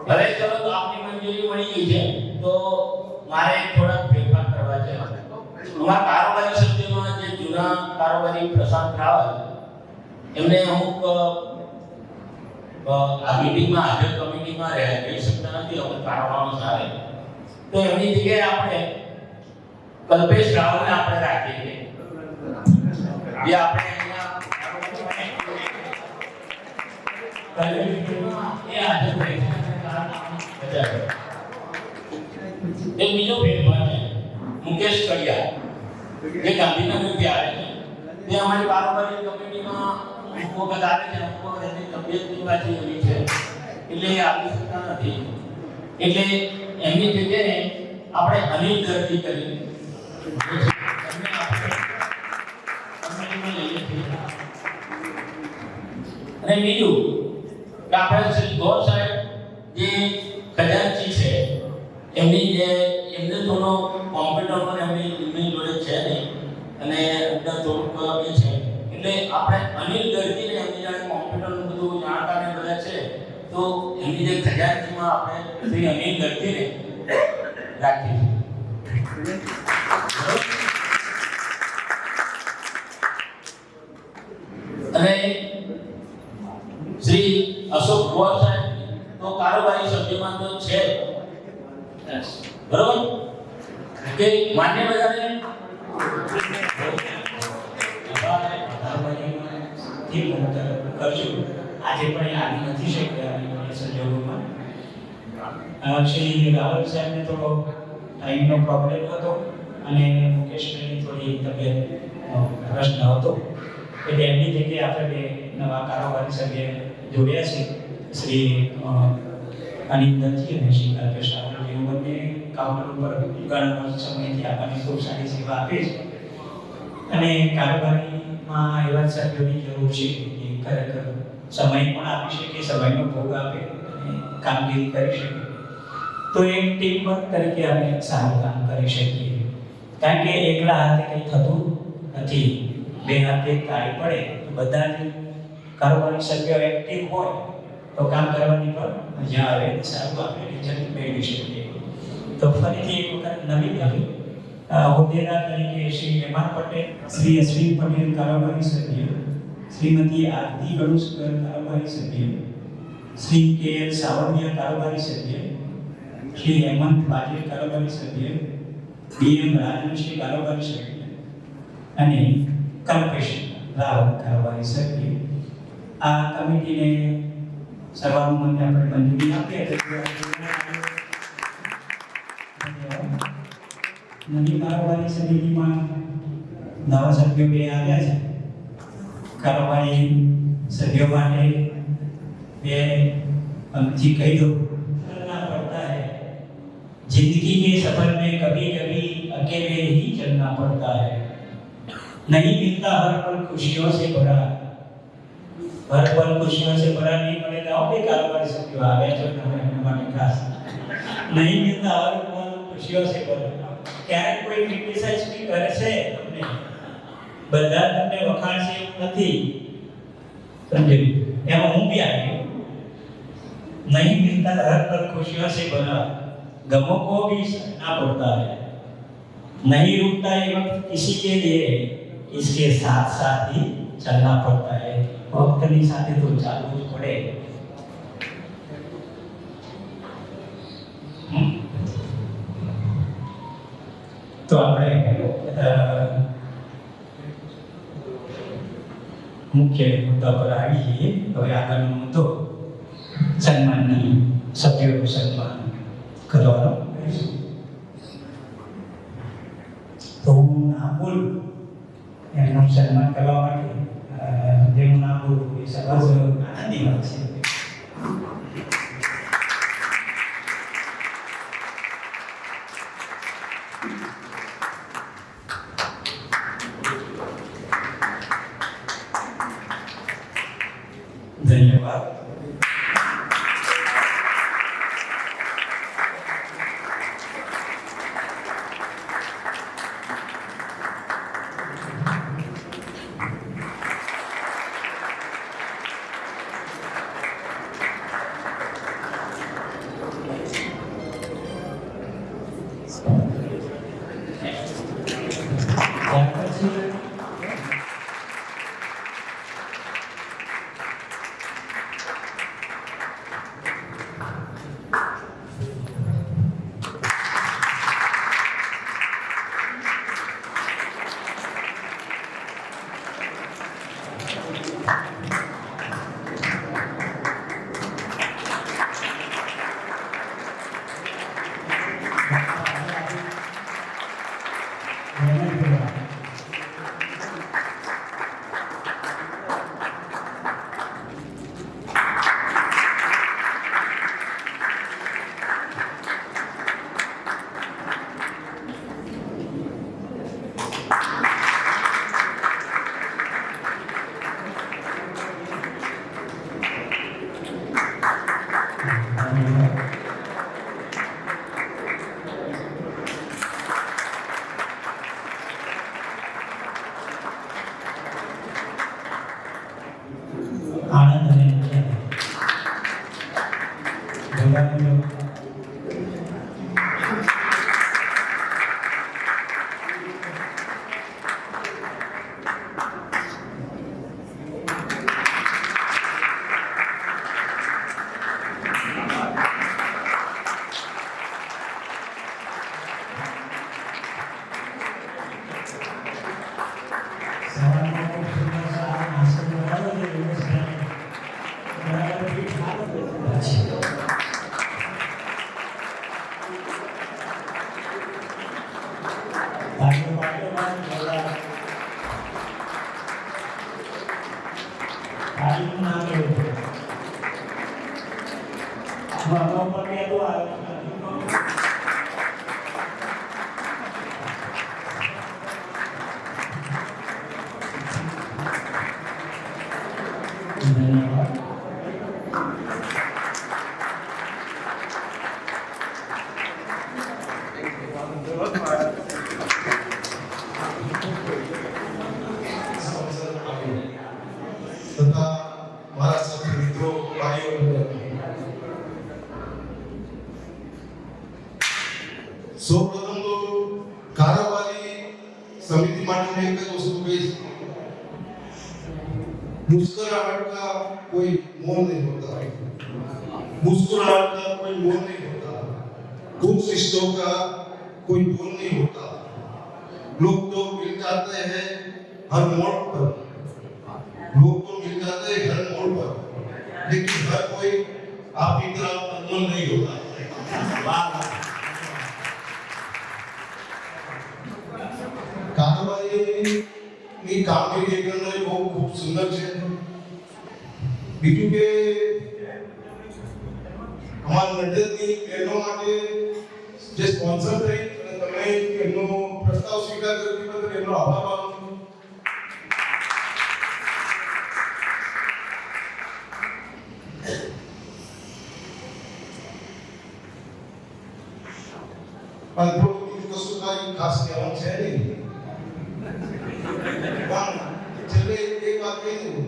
[SPEAKER 2] હવે ચલો તો આપની મંજૂરી મળી ગઈ છે તો મારે થોડા ફેરફાર કરવા છે. અમારા કારોબારી સભ્યોમાં જે જૂના કારોબારી પ્રશાંત રાવલ એમને અમુક આ મીટિંગમાં હાજર કમિટીમાં રહી શકતા નથી અમુક કારણોસર સારે, તો એમની જગ્યાએ આપણે કલ્પેશ રાવલને આપણે રાખીએ છીએ. જે આપણે અહીંયા એ આજે એક બીજો ફેરફાર છે મુકેશ કડિયા જે ગાંધીનગરથી આવે છે તે અમારી પારંપરિક કમિટીમાં અમુક વખત આવે છે અમુક વખત એની તબિયતની પાછી એવી છે એટલે એ આવી શકતા નથી એટલે એમની જગ્યાએ આપણે અનિલ દર્દી કરી અને બીજું કે આપણે શ્રી ગૌર સાહેબ જે ખજાનચી છે એમની જે એમને થોડો કોમ્પ્યુટર પર એમની જોડે છે નહીં અને અંદર થોડુંક એ છે એટલે આપણે અનિલ દર્દીને એમની જાણે કોમ્પ્યુટરનું બધું જાણકાર ને બધા છે તો એમની જે ખજાનચીમાં આપણે શ્રી અનિલ દર્દીને રાખીએ છીએ અને શ્રી અશોક ગોર સાહેબ તો કારોબારી સભ્યમાં તો છે બરોબર કે માન્ય બધાને
[SPEAKER 1] કરજો આજે પણ આવી નથી શક્યા એ સંજોગોમાં શ્રી રાવલ સાહેબને થોડો ટાઈમનો પ્રોબ્લેમ હતો અને મુકેશભાઈની થોડી તબિયત પ્રશ્ન હતો એટલે એમની જગ્યાએ આપણે બે નવા કારોબારી સભ્ય જોડ્યા છે શ્રી અનિંદનજી અને શ્રી કલ્પેશ રાવલ જેઓ બંને કાઉન્ટર ઉપર ઘણા સમયથી આપણને ખૂબ સારી સેવા આપે છે અને કારોબારીમાં એવા સભ્યોની જરૂર છે કે ખરેખર સમય પણ આપી શકે સમયનો ભોગ આપે અને કામગીરી કરી શકે તો એક ટીમ વર્ક તરીકે આપણે સારું કામ કરી શકીએ કારણ કે એકલા હાથે કંઈ થતું નથી બે હાથે તાળી પડે તો બધા જ કારોબારી સભ્યો એક્ટિવ હોય તો કામ કરવાની પણ મજા આવે સારું આપણે રિઝલ્ટ મેળવી શકીએ તો ફરીથી એક વખત નવી હોદ્દેદાર તરીકે શ્રી હેમા પટેલ શ્રી અશ્વિન પટેલ કારોબારી સભ્ય શ્રીમતી આરતી ગણુસ્કર કારોબારી સભ્ય શ્રી કે એલ સાવરિયા કારોબારી સભ્ય શ્રી હેમંત બાજેર કારોબારી સભ્ય ડીએમ રાજવંશી કારોબારી સભ્ય અને કલ્પેશ રાવલ કારોબારી સભ્ય આ કમિટીને સર્વાનુમતે આપણે મંજૂરી આપીએ નવી કારોબારી સમિતિમાં નવા સભ્યો બે આવ્યા છે कारोबारी सभ्यों માટે બે पंक्ति कही दो करना पड़ता है जिंदगी के सफर में कभी कभी अकेले ही चलना पड़ता है नहीं मिलता हर पल खुशियों से भरा हर पल खुशियों से भरा नहीं मिलेगा और भी कारोबारी सभ्यों आ गए जो हमारे खास नहीं मिलता हर पल खुशियों से भरा ક્યારેક કોઈ ક્રિટિસાઇઝ બી કરે છે તમને બધા તમને વખાણશે એવું નથી સમજ્યું એમાં હું બી આવી नहीं मिलता हर पल खुशियों से भरा गमों को भी सहना पड़ता है नहीं रुकता ये वक्त किसी के लिए इसके साथ साथ ही चलना पड़ता है वक्त ની સાથે તો ચાલવું જ પડે તો આપણે મુખ્ય મુદ્દા પર આવી જઈએ હવે આગળનો મુદ્દો સન્માનની સભ્યોનું સન્માન કરવાનો તો હું નામ બોલું એમનું સન્માન કરવા માટે જેનું નામ બોલું એ સર્વ આનંદી વાત છે ધન્યવાદ આનંદ અને મજા ભગવાનનો ધન્યવાદ.
[SPEAKER 5] તથા મારા સાથી મિત્રો ભાઈઓ સૌપ્રથમ તો કારોબારી સમિતિ માટે એક જ વસ્તુ કહીશ, मुस्कुराहट का कोई मोल नहीं होता, मुस्कुराहट का कोई मोल नहीं होता, गुड रिश्तों का कोई मोल नहीं होता. लोग तो मिल जाते हैं हर मोड़ पर, लोग तो मिल जाते हैं हर मोड़ पर, लेकिन हर कोई आपकी तरह अनमोल नहीं होता. કારોબારીની કામગીરી એકંદરે બહુ ખૂબ સુંદર છે. બીજું કે અમારા નડ્ડરની બહેનો માટે જે સ્પોન્સર થઈ અને તમે એમનો પ્રસ્તાવ સ્વીકાર કર્યો તે બદલ એમનો આભાર માનું છું. પણ થોડું બીજું કશું કાંઈ ખાસ કહેવાનું છે નહીં. चले एक बात कही दूं,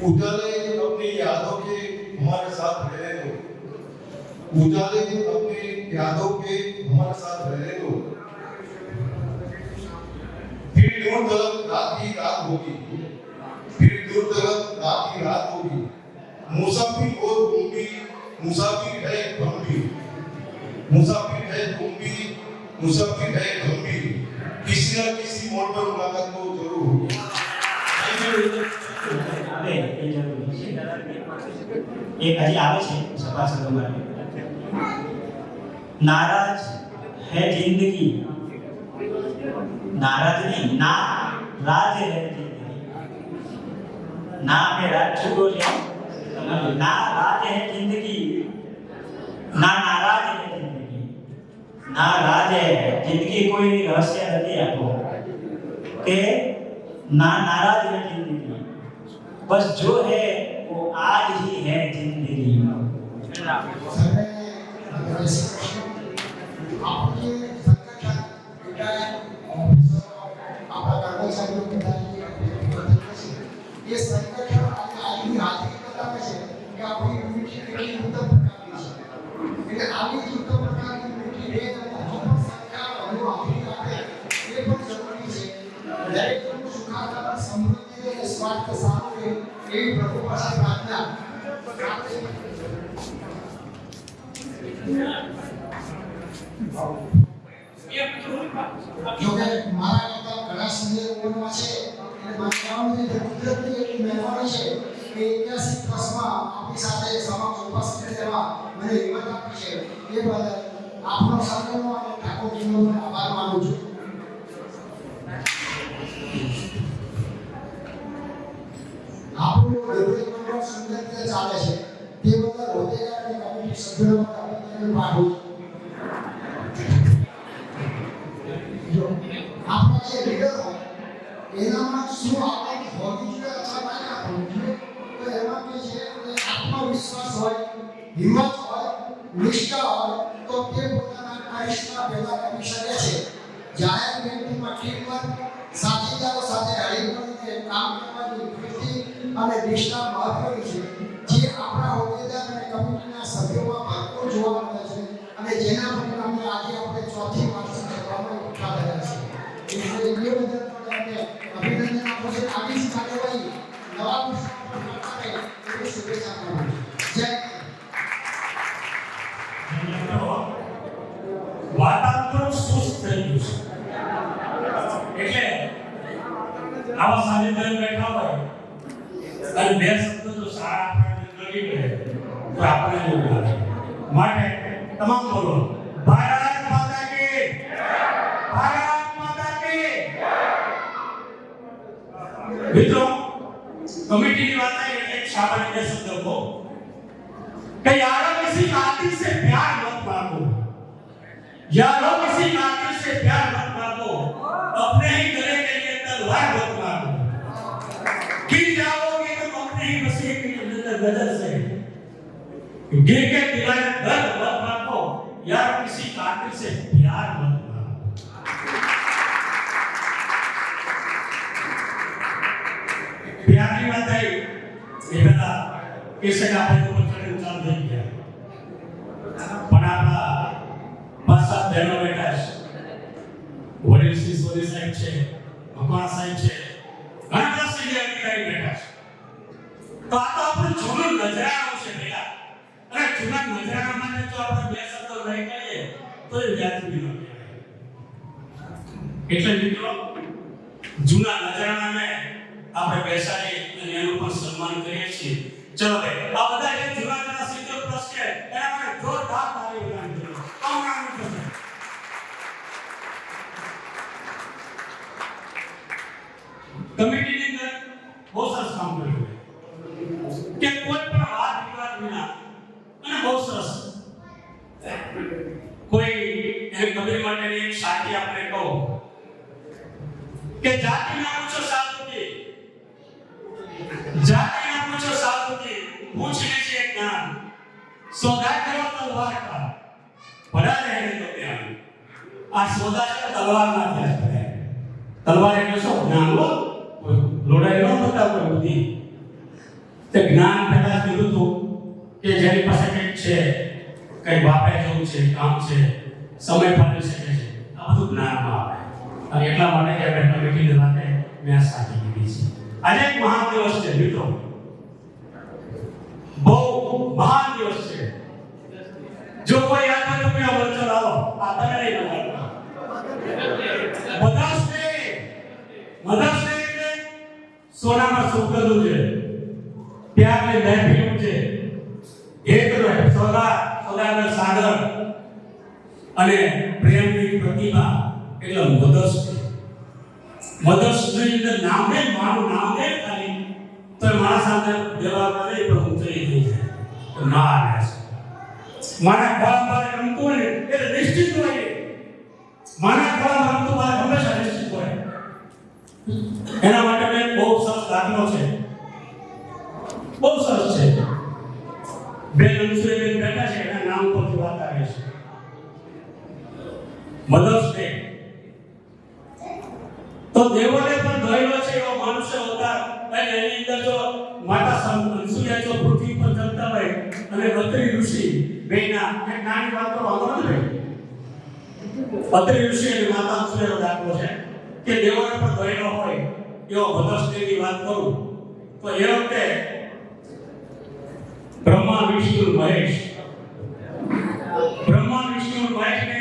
[SPEAKER 5] उजाले अपनी यादों के हमारे साथ रहने दो, उजाले अपनी यादों के हमारे साथ रहने दो. फिर दूर तक रात की रात होगी, फिर दूर तक रात की रात होगी. मुसाफिर और तुम भी, मुसाफिर है हम भी, मुसाफिर है तुम भी, मुसाफिर है हम भी. किसी न किसी मोड़ पर मुलाकात तो जरूर होगी.
[SPEAKER 1] આવે એ જરૂરી છે. એક હજી આવે છે સભાસદો માટે. नाराज है जिंदगी, नाराज नहीं, ना राज है जिंदगी. ना में राज छूटो છે, ना राज है जिंदगी, ना नाराज है जिंदगी, ना राज है जिंदगी. कोई रहस्य નથી આપો કે ना नाराज है जिंदगी, बस जो है वो आज ही है जिंदगी.
[SPEAKER 6] आपके संगठन विधायक आपका कर्मचारी ये संगठन आपकी हाजिरी बतावे છે કે આપણી યુનિટી કેટલી ઉત્તમ પ્રકારની છે. એટલે આવી જ ઉત્તમ પ્રકારની યુનિટી રે અને હમ સરકાર વધુ હાજરી આપે એ પણ જરૂરી છે. દરેકનું સુખાકાર સમૃદ્ધિ અને સ્વાસ્થ્ય સારું રહે એવી પ્રભુ પાસે પ્રાર્થના. જોકે મારા કરતા ઘણા સિનિયર ઉંમરમાં છે એટલે મારે કહેવાનું છે કે કુદરતની એટલી મહેરબાની છે કે ઐતિહાસિક વર્ષમાં આપણી સાથે સમક્ષ ઉપસ્થિત રહેવા મને હિંમત આપી છે. એ બદલ આપનો સર્વેનો અને ઠાકોરજીનો આભાર માનું છું. પાડું જો આપણા જે લીડર હોય એનામાં શું આપણે હોવી જોઈએ અથવા ના હોવી જોઈએ તો એમાં કે છે કે આત્મવિશ્વાસ હોય હિંમત હોય નિષ્ઠા હોય તો તે પોતાના કરિશ્મા પેદા કરી શકે છે જાહેર વ્યક્તિમાં ટીમવર્ક સાથીદારો સાથે હળીમળીને કામ કરવાની વૃત્તિ અને નિષ્ઠા મહત્વની છે જે આપણા હોદ્દેદાર અને કમિટીના સભ્યોમાં ભરપૂર જોવા મળે છે અને જેના પરિણામે આજે આપણે ચોથી વાર્ષિક સભામાં ઉઠા રહ્યા છીએ એટલે એ બદલ પણ આપણે અભિનંદન આપું છું આવી જ કાર્યવાહી નવા વર્ષમાં પણ કરતા રહે એવી શુભેચ્છા આપું છું જય
[SPEAKER 1] વાતાવરણ સુસ્ત થઈ ગયું છે એટલે આવા સાનિધ્ય બેઠા હોય અને બે શબ્દ જો સારા આપણને લગી રહે તો આપણે એવું લાગે માટે તમામ બોલો ભારત માતા કી ભારત માતા કી મિત્રો कमेटी की बात है एक सामान्य के शब्द को कि यारो किसी कातिल से प्यार मत मांगो यारो किसी कातिल से प्यार मत मांगो अपने ही गले के लिए तलवार मत मांगो गिर जाओगे तो अपने ही मसीह की नजर से गिर के दिलाए दर्द मत मांगो यारो किसी कातिल से प्यार मत मांगो प्यार की बात है ये बता कैसे का अपने ऊपर चढ़े उतार दे दिया પણ આપણા પાસા બહેનો બેઠા છે વડીલ શ્રી સોરી સાહેબ છે ભગવાન સાહેબ છે ઘણા બધા સીનિયર અધિકારી બેઠા છે તો આ તો આપણું જૂનું નજરાણું છે પેલા અને જૂના નજરાણા માટે જો આપણે બે શબ્દો લઈ કહીએ તો એ વ્યાજબી ન કહેવાય એટલે મિત્રો જૂના નજરાણાને આપણે બેસાડી અને એનું પણ સન્માન કરીએ છીએ ચલો ભાઈ આ બધા જે જૂના જૂના સીનિયર પ્લસ છે એના માટે જોરદાર તાળી વગાડી દો કામરાનું કરશે કમિટીની અંદર બહુ સરસ કામ કર્યું કે કોઈ પણ વાદ વિવાદ વિના અને બહુ સરસ કોઈ એને કબીર માટેની એક સાથી આપણે કહો કે જાતિ ના પૂછો સાધુથી जाति ना पूछो साधु की पूछ लीजिए ज्ञान सौदा करो तलवार का बड़ा रहने दो ज्ञान आ सौदा से तलवार ना दिया करे तलवार એટલે શું જ્ઞાન લો લોડાઈ નો બતા કોઈ બુદ્ધિ તે જ્ઞાન પેલા કીધું તો કે જેની પાસે કંઈક છે કઈ બાપે જવું છે કામ છે સમય ફાળી શકે છે આ બધું જ્ઞાનમાં આવે અને એટલા માટે કે આપણે કમિટીને માટે મેં સાથી કીધી છે આજે એક મહાન દિવસ છે મિત્રો બહુ મહાન દિવસ છે જો કોઈ યાદ હોય તો પેલા વચ્ચે લાવો આ તમે નહીં બોલતા મધર્સ ડે એટલે સોનામાં સુગંધ છે પ્યારની મહેફિલ છે એક સોદાગર સાગર અને પ્રેમની પ્રતિભા એટલે મધર્સ ડે મધર્સ ડે એટલે નામે મારું નામ દે ખાલી તો મારા સાથે વ્યવહાર કરે પણ હું થઈ જાય તો ના આવે મારા ખોળામાં રમતું હોય એટલે નિશ્ચિત હોય મારા ખોળામાં રમતું હોય હંમેશા નિશ્ચિત હોય એના માટે મેં બહુ સરસ દાખલો છે બહુ સરસ છે બેન અંશુબેન બેઠા છે એના નામ પરથી વાત આવે છે મધર્સ ડે तो देवोने पर दयेलो છે એવો મનુષ્ય અવતાર અને એની અંદર જો માતા અંશુયા જો પૃથ્વી પર જમતા હોય અને અત્રિ ઋષિ બેના એક નાની વાત તો વાંધો નથી અત્રિ ઋષિ અને માતા અંશુયાનો દાખલો છે કે દેવોને પર દયેલો હોય એવો મધર્સ ડેની વાત કરું તો એ વખતે બ્રહ્મા વિષ્ણુ મહેશ ને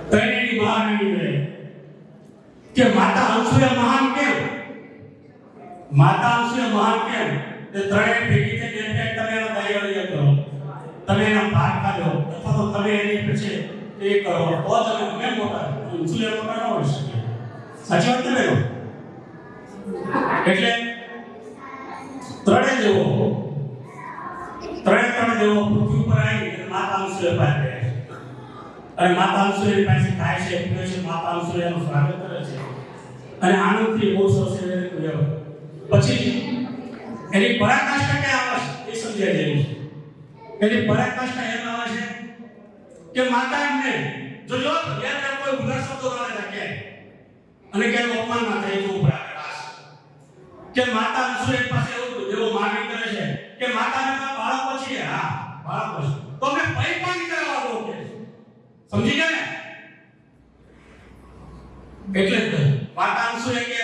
[SPEAKER 1] તૈની મહારાણી રહે કે માતા અંશુયા મહાન કેમ તે ત્રણેય ભેગી થઈને એમ કે તમે એનો દયાળ્ય કરો તમે એના ભાગ ખાજો અથવા તો તમે એની પછી એ કરો તો તમે અમે મોટા અંશુયા મોટા ન હોઈ શકે સાચી વાત ને એટલે ત્રણે દેવો પૃથ્વી ઉપર અંસુએ પાસે ગયા છે અને માતા અંસુએ પાસે ખાય છે પીવે છે. માતા અંસુએ એનું સ્વાગત કરે છે અને આનંદથી બહુ સરસ પછી એની પરાકાષ્ઠા ક્યાં આવે છે એ સમજાય જેવું છે. એની પરાકાષ્ઠા એમ આવે છે કે માતા એમને જો યાદ કોઈ ઉદાર શબ્દો ના રાખે અને કે અપમાન ના થાય તો ઉપર કે માતા અંસુએ પાસે એવો માગણી કરે છે કે માતાના બાળકો છે. હા બાળકો છે તો અમે પૈ પણ કરવા દો કે સમજી ગયા ને એટલે જ માતા અંસુએ કે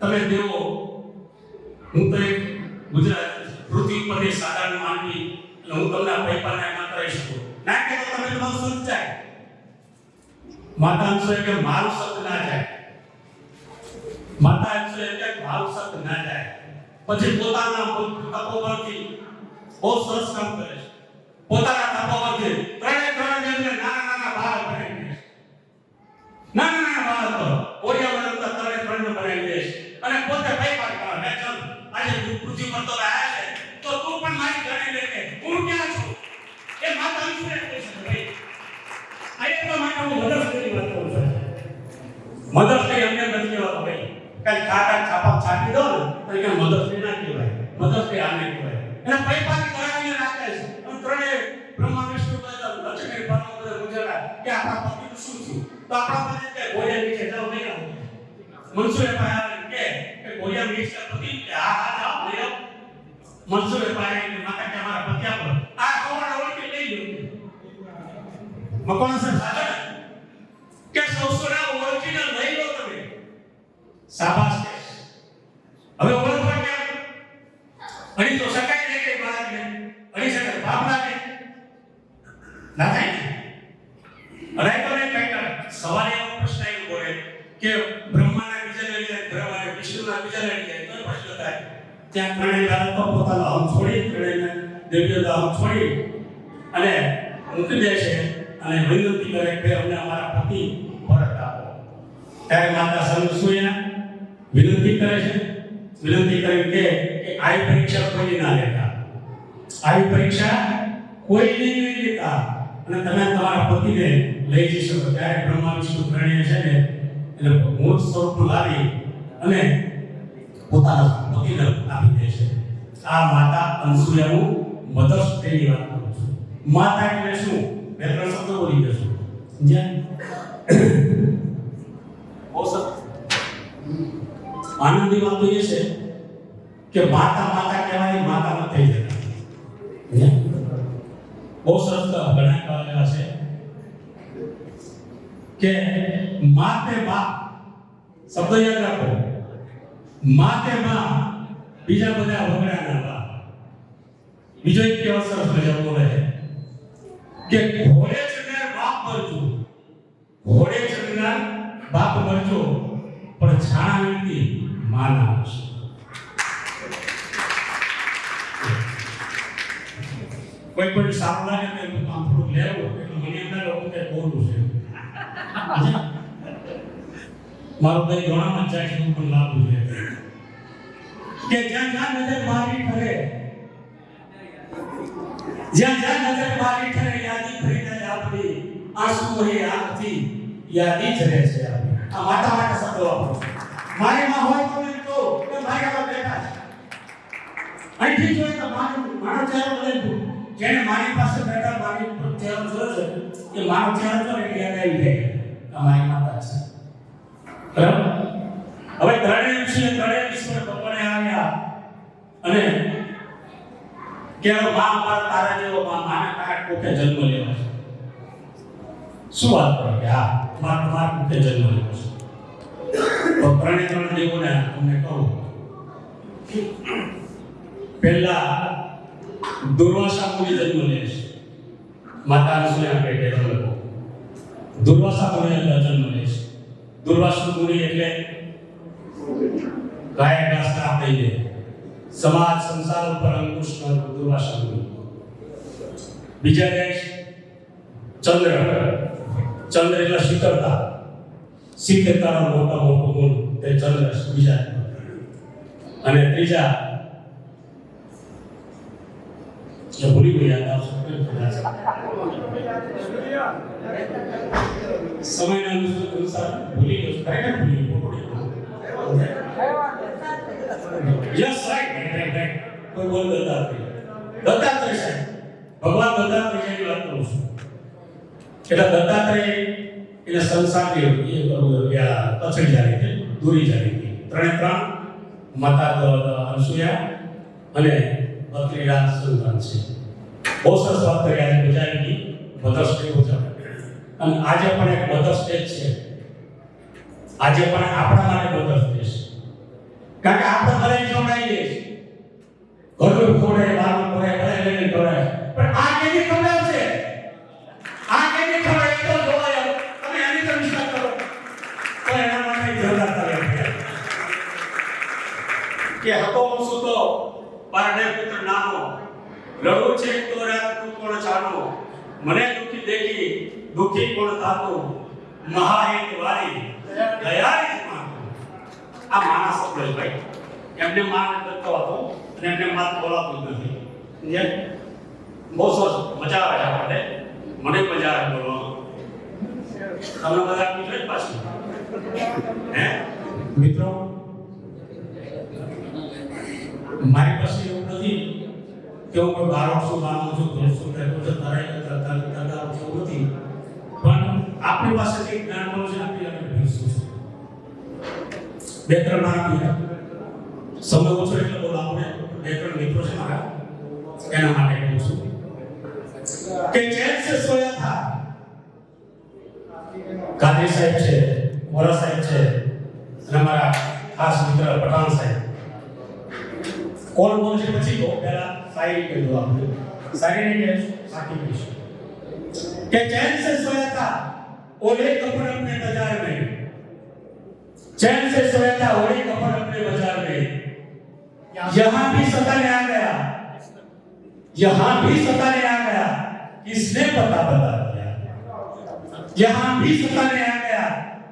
[SPEAKER 1] તમે દેવો હું તો એક ગુજરાત પૃથ્વી પરની સાધારણ માનવી એટલે હું તમને પૈપાને ના કરી શકું ના કે તો તમે તમારું શબ્દ જાય. માતા અંસુએ કે મારું શબ્દ ના જાય. માતા અંસુએ કે મારું શબ્દ ના જાય. પછી પોતાના તપોબળથી બહુ સરસ કામ કરે છે. પોતાના તપોબળથી ત્રણે જેમને નાના બાળક બનાવી દે છે. નાના બાળકો ઓરિયા બનતા ત્રણે બનાવી દે છે અને પોતે પૈપા કરે મે ચાલ આજે પૃથ્વી પર તો આયા છે તો તું પણ મારી ગણી લે કે હું ક્યાં છું એ માતા અંસુએ કહે છે ભાઈ આ તો માટે હું મદદ કરી વાત કરું છું. મદદ કરી અમને નથી કહેવાતો ભાઈ કઈ ખાટા છાપા છાપી દો ને તો કે મદદ કરી ના કહેવાય. મદદ કરી આને કહેવાય અને પૈપાની કરાવીને રાખે છે અને ત્રણે બ્રહ્મા વિષ્ણુ બધા લક્ષ્મી પાર્વતી બધા ગુજરા કે આપણા પતિનું શું થયું તો આપણા પતિ કે ગોળિયા નીચે જાવ નહીં આવો. મનસુરે પાસે કે ગોળિયા નીચે પતિ કે હા જાવ લઈ આવો. મનસુરે પાસે માતા કે અમારા પતિ આપો આ ખવડા ઓળખી લઈ લો. મકોના સર સાચા કે સૌસોના ઓળખીને લઈ લો તમે. શાબાશ કે હવે ઓળખવા કે અણી તો શકાય ને કે બાળકને અણી શકાય બાપ લાગે ના થાય ને. અરે તો ને કઈ સવાલ એવો પ્રશ્ન આવ્યો બોલે કે બ્રહ્માના બીજા લઈ જાય બ્રહ્માને વિષ્ણુના બીજા લઈ જાય તો પ્રશ્ન થાય ત્યાં ત્રણેય બાળકો પોતાનો હમ છોડી ત્રણેયને દેવીઓનો હમ છોડી અને મૂકી દે છે અને વિનંતી કરે કે અમને અમારા પતિ પરત આપો. ત્યારે માતા સંસુએ વિનંતી કરે છે. વિનંતી કરી કે આવી પરીક્ષા કોઈ ના લેતા. આવી પરીક્ષા કોઈ નહીં લેતા અને તમે તમારા પતિને લઈ જઈ શકો. ત્યારે બ્રહ્મા વિષ્ણુ ત્રણેય છે ને એટલે મૂળ સ્વરૂપ લાવી અને પોતાના પતિને આપી દે છે. આ માતા અનસુયાનું મધર્સ ડેની વાત કરું છું. માતા એટલે શું? બે ત્રણ શબ્દો બોલી દેશું. આનંદની વાત તો એ છે કે માતા માતા કહેવાય માતા ન થઈ જતા. બહુ સરસ ઘણા કહેવાય છે કે માતે બાપ શબ્દ યાદ રાખો. માતે બાપ બીજા બધા વગડાના બાપ. બીજો એક કેવા સરસ મજા બોલે કે ઘોડે ચડનાર બાપ મરજો. ઘોડે ચડનાર બાપ મરજો પણ છાણા વીતી માના આવશે. કોઈ પણ સારું લાગે ને આમ થોડું લેવું એટલે મને એમ લાગે હું કઈ બોલું છે. મારું કઈ ઘણામાં જાય છે હું પણ લાગુ છે કે જ્યાં જ્યાં નજર મારી ઠરે જ્યાં જ્યાં નજર મારી ઠરે યાદી ભરી જાય આપણી આંસુ વહી આંખથી યાદી જ રહે છે. આ માતા માટે શબ્દો વાપરો. મારી માં હોય તો એમ તો કે મારી આગળ બેઠા છે અહીંથી જોઈએ તો મારો ચહેરો બદલતું જેને મારી પાસે બેઠા મારી ચહેરો જોયો છે એ મારો ચહેરો તો યાદ આવી જાય કે મારી માતા છે. બરાબર. હવે ત્રણેય વિશ્વ ભગવાને આવ્યા અને કે મારા તારા જેવો માને તારા કોકે જન્મ લેવો છે. શું વાત કરો કે હા મારા કોકે જન્મ લેવો છે. તો ત્રણ દેવોને તમને કહું પહેલા દુર્વાસા મુનિ જન્મ લે છે. માતા અનસુયા પેટે જન્મ. દુર્વાસા મુનિ જન્મ લે છે. દુર્વાસા મુનિ એટલે ગાય ઘાસ આપી દે સમાજ સંસાર ઉપર અંકુશ ન દુર્વાસા મુનિ. બીજા દેશ ચંદ્ર એટલે શીતળતા. શીતળતાનો મોટો ગુણ તે ચંદ્ર બીજા. અને ત્રીજા
[SPEAKER 2] એ ભૂલી ગયા આવશે સમયના અનુસાર ભૂલી ગયો ખરેખર ભૂલી ગયો યસ રાઈટ કોઈ બોલ દત્તાત્રેય સાહેબ ભગવાન દત્તાત્રેયની વાત કરું છું એટલે દત્તાત્રેય એને સંસારની પછડી જારી હતી દૂરી જારી હતી 3 માતા અનસુયા અને બત્રીરાજ સંતાન છે બહુ સરસ વાત કરી આજે ગુજરાતની મધર્સ ડે ઉજવણી અને આજે પણ એક મધર્સ ડે છે આજે પણ આપણા માટે મધર્સ ડે છે કારણ કે આપણે ભલે જોડાઈ જઈએ ઘરનું ખોડે બહારનું ખોડે ભલે લઈને ખવડાય પણ આ કેવી ખવડાવશે આ કેવી ખવડાય તો જોવાય તમે આની પર વિશ્વાસ કરો તો એના માટે જવાબદાર થાય કે હતો શું તો બારડે પુત્ર નાનો લડવું છે તો રાત તું કોણ જાણો મને દુખી દેખી દુખી કોણ થાતો મહાહિત વારી દયાળી માં આ માણસ શબ્દ ભાઈ એમને માન કરતો હતો અને એમને માન બોલાતું નથી બહુ સરસ મજા આવે છે આપણે મને મજા આવે બોલવામાં તમને બધા મિત્રો જ પાછું હે મિત્રો મારી પાસે એવું નથી કે હું કોઈ બારોટ છું માનું છું દોસ્તો રહેતો છે તરાઈ કરતા છું નથી પણ આપણી પાસે જે જ્ઞાન મળે છે આપણી આપણે ભીસું છું બે ત્રણ નામ સમય ઓછો એટલે બોલો આપણે બે ત્રણ મિત્રો છે મારા એના માટે કહું છું કે ચેન સે સોયા થા કાદરી સાહેબ છે મોરા સાહેબ છે અને મારા ખાસ મિત્ર પઠાણ સાહેબ કોણ બોલ છે પછી તો પહેલા શાયરી કહી દો આપણે શાયરી ને સાકી કહીશું કે ચैन से सोया था ओले कपड़ अपने बाजार में चैन से सोया था ओले कपड़ अपने बाजार में यहाँ भी सताने आ गया यहाँ भी सताने आ गया किसने पता बता दिया यहाँ भी सताने आ गया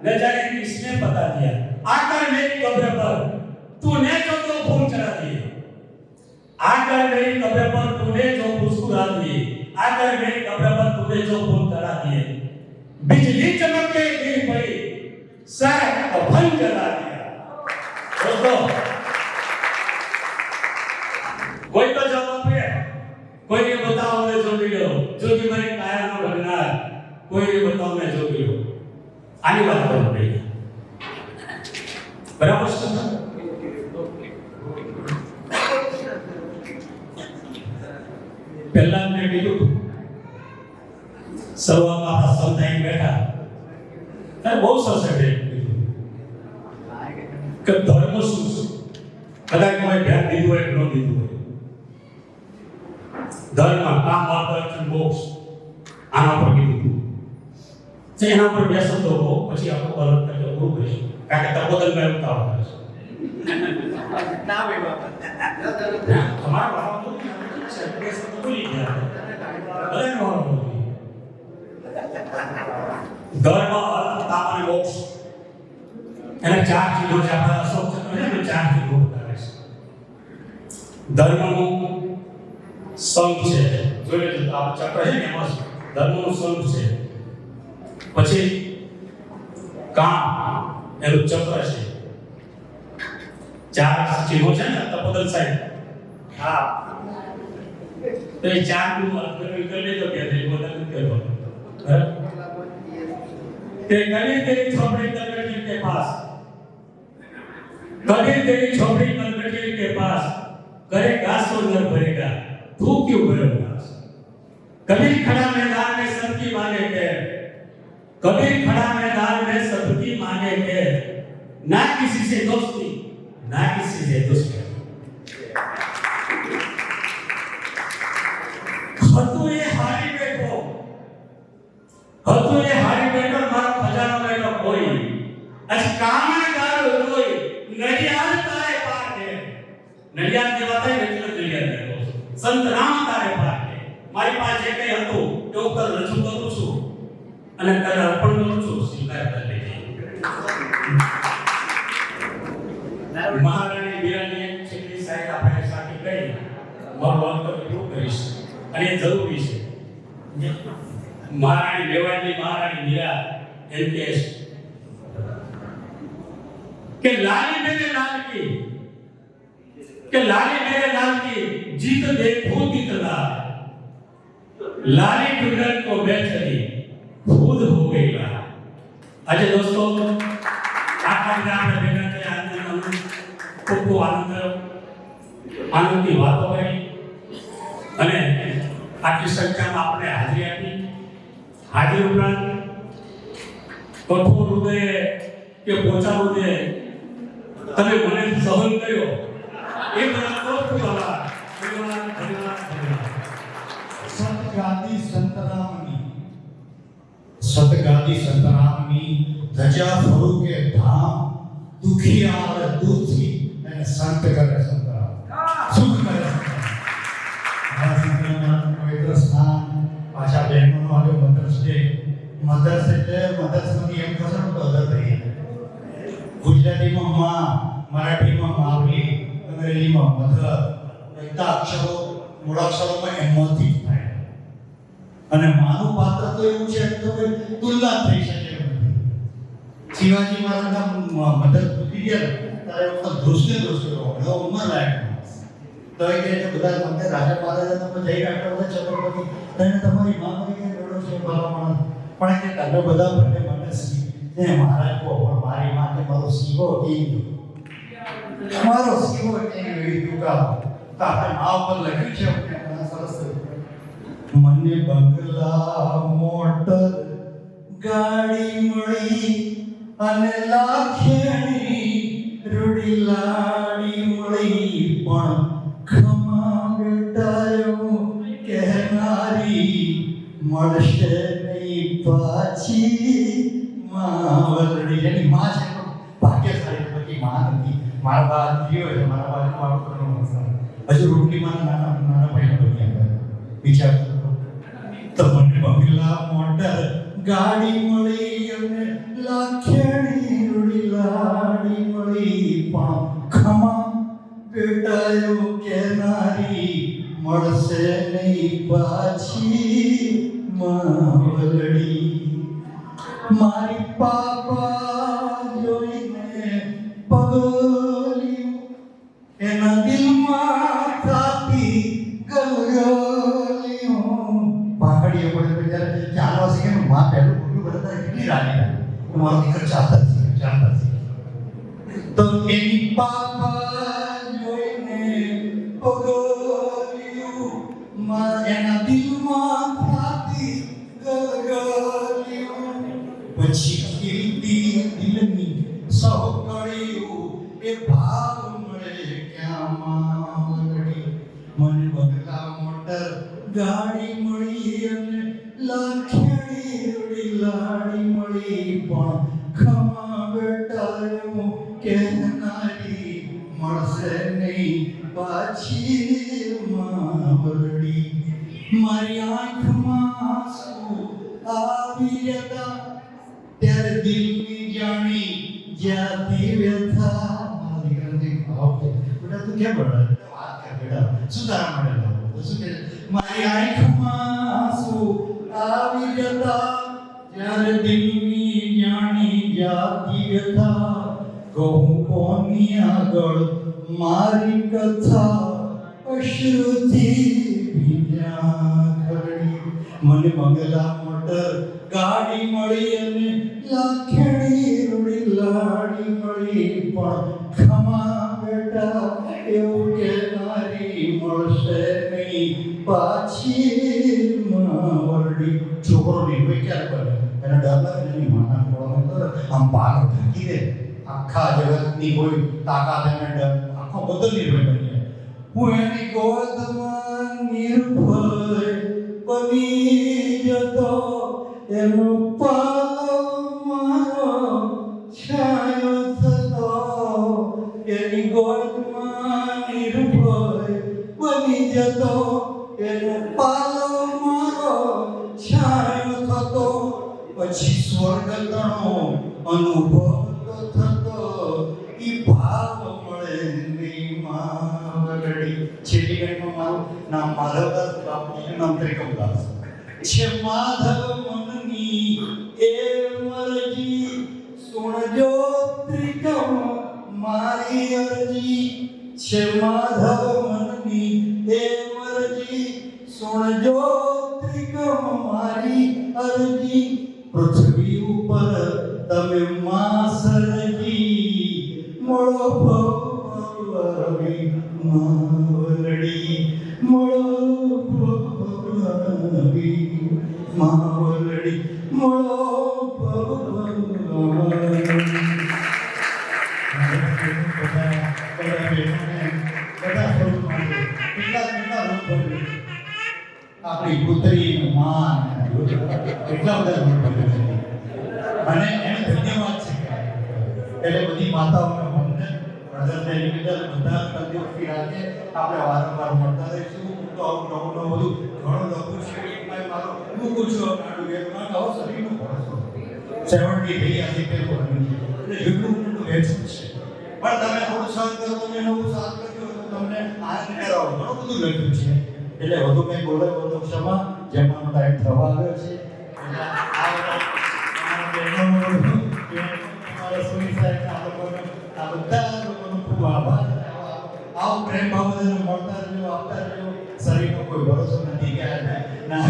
[SPEAKER 2] न जाने किसने बता दिया आकर मेरी कब्र पर तूने जो दो फूल चढ़ा दिए आकर मेरी कब्र पर तूने जो मुस्कुरा दिए आकर मेरी कब्र पर तूने जो फूल चढ़ा दिए बिजली चमक के गिर पड़ी सारा अभन जला दिया दोस्तों कोई तो जवाब है कोई ये बताओ मैं जो वीडियो जो कि मेरे काया में भगनार कोई ये बताओ मैं जो वीडियो आने बात करो भाई बराबर से पहला मैं वीडियो શરૂઆતમાં આપણા સંતાઈ બેઠા અને બહુ સરસ છે કે ધર્મ શું છે કદાચ કોઈ ધ્યાન દીધું હોય કે ન દીધું હોય ધર્મ કામ માર્ગદર્શન મોક્ષ આના પર કીધું છે એના પર બે શબ્દો કહો પછી આપણે અલગ તરીકે પૂરું કરીશું કારણ કે તપોદલમાં એવું કામ કરે છે
[SPEAKER 3] ના ભાઈ બાપા
[SPEAKER 2] તમારા બાપા તો બે શબ્દો ભૂલી ગયા બધાને વાળો ધર્મ અર્થ કામ અને મોક્ષ એના ચાર ચીજો છે આપણા અશોક ચક્ર છે ને ચાર ચીજો બતાવે છે ધર્મનું સંઘ છે જોઈ લેજો આ ચક્ર છે ને એમાં ધર્મનું સંઘ છે પછી કામ એનું ચક્ર છે ચાર ચીજો છે ને તપોદલ સાહેબ હા તો એ ચાર નું અર્થ કરી લેજો કે એ બધા નથી કરવાનું कभी तेरी झोपड़ी कलकत्ती के पास कभी तेरी झोपड़ी कलकत्ती के पास करेगा सो घर भरेगा तू क्यों भरेगा कभी खड़ा मैदान में सबकी मांगे के कभी खड़ा मैदान में सबकी मांगे के ना किसी से दोस्ती ना किसी से दुश्मनी हतु ये हारी बैठो हतु ये हारी बैठो मारा खजाना बैठो कोई अस कामन गाल कोई नडियाद तारे पार है नडियाद देवता है એટલે નડિયાદ દેવો સંત રામ તારે પાર છે મારી પાસે જે કઈ હતું તે ઉપર રજૂ કરું છું અને તને અર્પણ કરું છું સ્વીકાર કરી લેજે મહારાણી બિરાની છેલ્લી સાઈડ આપણે સાકી ગઈ મારું અંતર પૂરું કરીશ
[SPEAKER 7] कि लाली मेरे लाल की, कि लाली मेरे लाल की जीत देखो कितना, लाली टुकड़न को बेचरी खुद हो गई लाल। આજે દોસ્તો આખા આપણે ભેગા થયા ખૂબ ખૂબ આનંદની વાતો કરી અને આટલી સંખ્યામાં આપણે હાજરી આપી। હાજરી ઉપરાંત કઠોર હૃદય કે પોચા હૃદય તમે મને સહન કર્યો એ બદલ ખૂબ ખૂબ આભાર। ધન્યવાદ ધન્યવાદ ધન્યવાદ।
[SPEAKER 6] સતગાદી સંતરામની ધજા ફરુકે ધામ દુખિયાર દૂરથી અને સંત કરે સંતરામ સુખ કરે સંતરામ। પવિત્ર સ્નાન પાછા બહેનોનો આવ્યો મધર્સ ડે। મધર્સ એટલે મધર્સમાંથી એમ કહો તો અદર થઈ ગુજરાતીમાં માં, મરાઠીમાં માવલી, અંગ્રેજીમાં મધર, બધા અક્ષરો મૂળાક્ષરોમાં એમથી જ થાય અને માનું પાત્ર તો એવું છે કે તુલના થઈ શકે એમ નથી। શિવાજી મહારાજના મદદ તૂટી ગયા ત્યારે વખત ધ્રુસકે હવે ઉંમર લાયક તો એ કે બધા મંદિર રાજા મહારાજા તમે જઈ રાખ્યા બધા છત્રપતિ તેને તમારી માં કરી કે રડો છે ભલા માણસ પણ કે તમે બધા બંને મને સી ને મહારાજ કો પણ મારી માં કે મારો સીવો કેમ મારો સીવો કેમ એવી દુકા તો આપણે નામ પર લખ્યું છે આપણે સરસ મને બંગલા મોટર ગાડી મળી અને લાખેણી રૂડી લાડી મળી પણ ખમા બેટાયો કહેનારી મળશે નહીં પાછી માવલડી। જેની માં છે ભાગ્યશાળી બધી માં નથી। મારા બા જીવો છે મારા બાજુ મારું કરવાનું હજુ રોટલી માં નાના નાના ભાઈ બની વિચાર તો મને બંગલા મોટર ગાડી મળી અને લાખેણી રૂડી લાડી મળી પણ ખમા બેટાયો કેનારી મળશે નહીં પાછી માવલડી। મારી પાપા જોઈને પગલ્યું એના દિલમાં થાપી ગલ્યું। પાઘડીએ પડે તો જ્યારે ચાલવા શીખે ને માં પહેલું ખોટું બધા કેટલી રાજી થાય મારો દીકરો ચાલતા શીખે તો એની પાપા જોઈને પગલ્યું એના દિલમાં થાપી ગલ્યું। પછી ખીલતી દિલની સહકળિયું એ ભાવ મળે ક્યાં માવલડી। મને બંગલા મોટર ગાડી મળી અને લાખેણી રૂડી લાડી મળી પણ ખમા બેટાયો કહેનારી મળશે નહીં પાછી માવલડી। મારી આંખમાં આંસુ આવી હતા ત્યારે દિલની જાણી જ્યાંથી વ્યથા મારા દીકરાને ભાવ છે બેટા તું કેમ બોલે વાત કર બેટા શું તારા માટે શું કે મારી આંખમાં આંસુ આવી જતા ત્યારે દિલની જાણી જ્યાંથી વ્યથા કહું કોની આગળ મારી કથા અશ્રુથી ભીંજ્યા ખરડી। મને બંગલા મોટર ગાડી મળી અને લાખેણી રૂડી લાડી મળી પણ ખમા બેટા એવું કહેનારી મળશે નહીં પાછી માવલડી। છોકરો નિર્ભય ક્યારે બને એને ડર લાગે એની માના ખોળામાં તો આમ પાલો ઢાંકી દે આખા જગતની કોઈ તાકાત એને ડર આખો બધો નિર્ભય બની જાય। હું એની ગોદમાં નિર્ભય બની જતો એનો પાલો મારો છાયો થતો એની ગોદમાં નિર્ભય બની જતો એનો પાલો મારો છાયો થતો પછી સ્વર્ગતણો અનુભવ થતો ઈ ભાવ મળે નહીં માવલડી। છેલ્લી ઘડીમાં મારું નામ માધવદાસ બાપુજીનું નામ ત્રિકમદાસ છે। માધવ મનની એ મરજી સુણજો ત્રિકમ
[SPEAKER 8] છે માધવ મનની એ મરજી સુણજો ત્રિકમ મારી અરજી પૃથ્વી ઉપર તમે માસરજી મળો ભવરવી માવલડી મળો ભવરવી માવલડી મળો આપણી પુત્રી માન કેટલા બધા અને એને ધન્યવાદ છે એટલે બધી માતાઓને વંદન પ્રદર્શન નિમિત્તે બધા તંદુરસ્તી રાખે આપણે વારંવાર મળતા રહીશું. હું તો આવું નવું બધું ઘણું લખું છું. એક મારો મૂકું છું નાડું એ મારો શરીરનું ભરોસો 70 થઈ ગયા છે પેલું એટલે જેટલું મોટું વેચું છે પણ તમે થોડું સહન કરો તો નવું સાથ કરજો તો તમને આનંદ કરાવો ઘણું બધું લખ્યું છે એટલે વધુ કંઈ બોલાય વધુ ક્ષમા જેમાં ટાઈમ થવા આવ્યો છે એટલે આ બધા લોકોનો ખૂબ આભાર. આવો પ્રેમ ભાવને મળતા રહેજો આપતા રહેજો. શરીરનો કોઈ ભરોસો નથી કે ના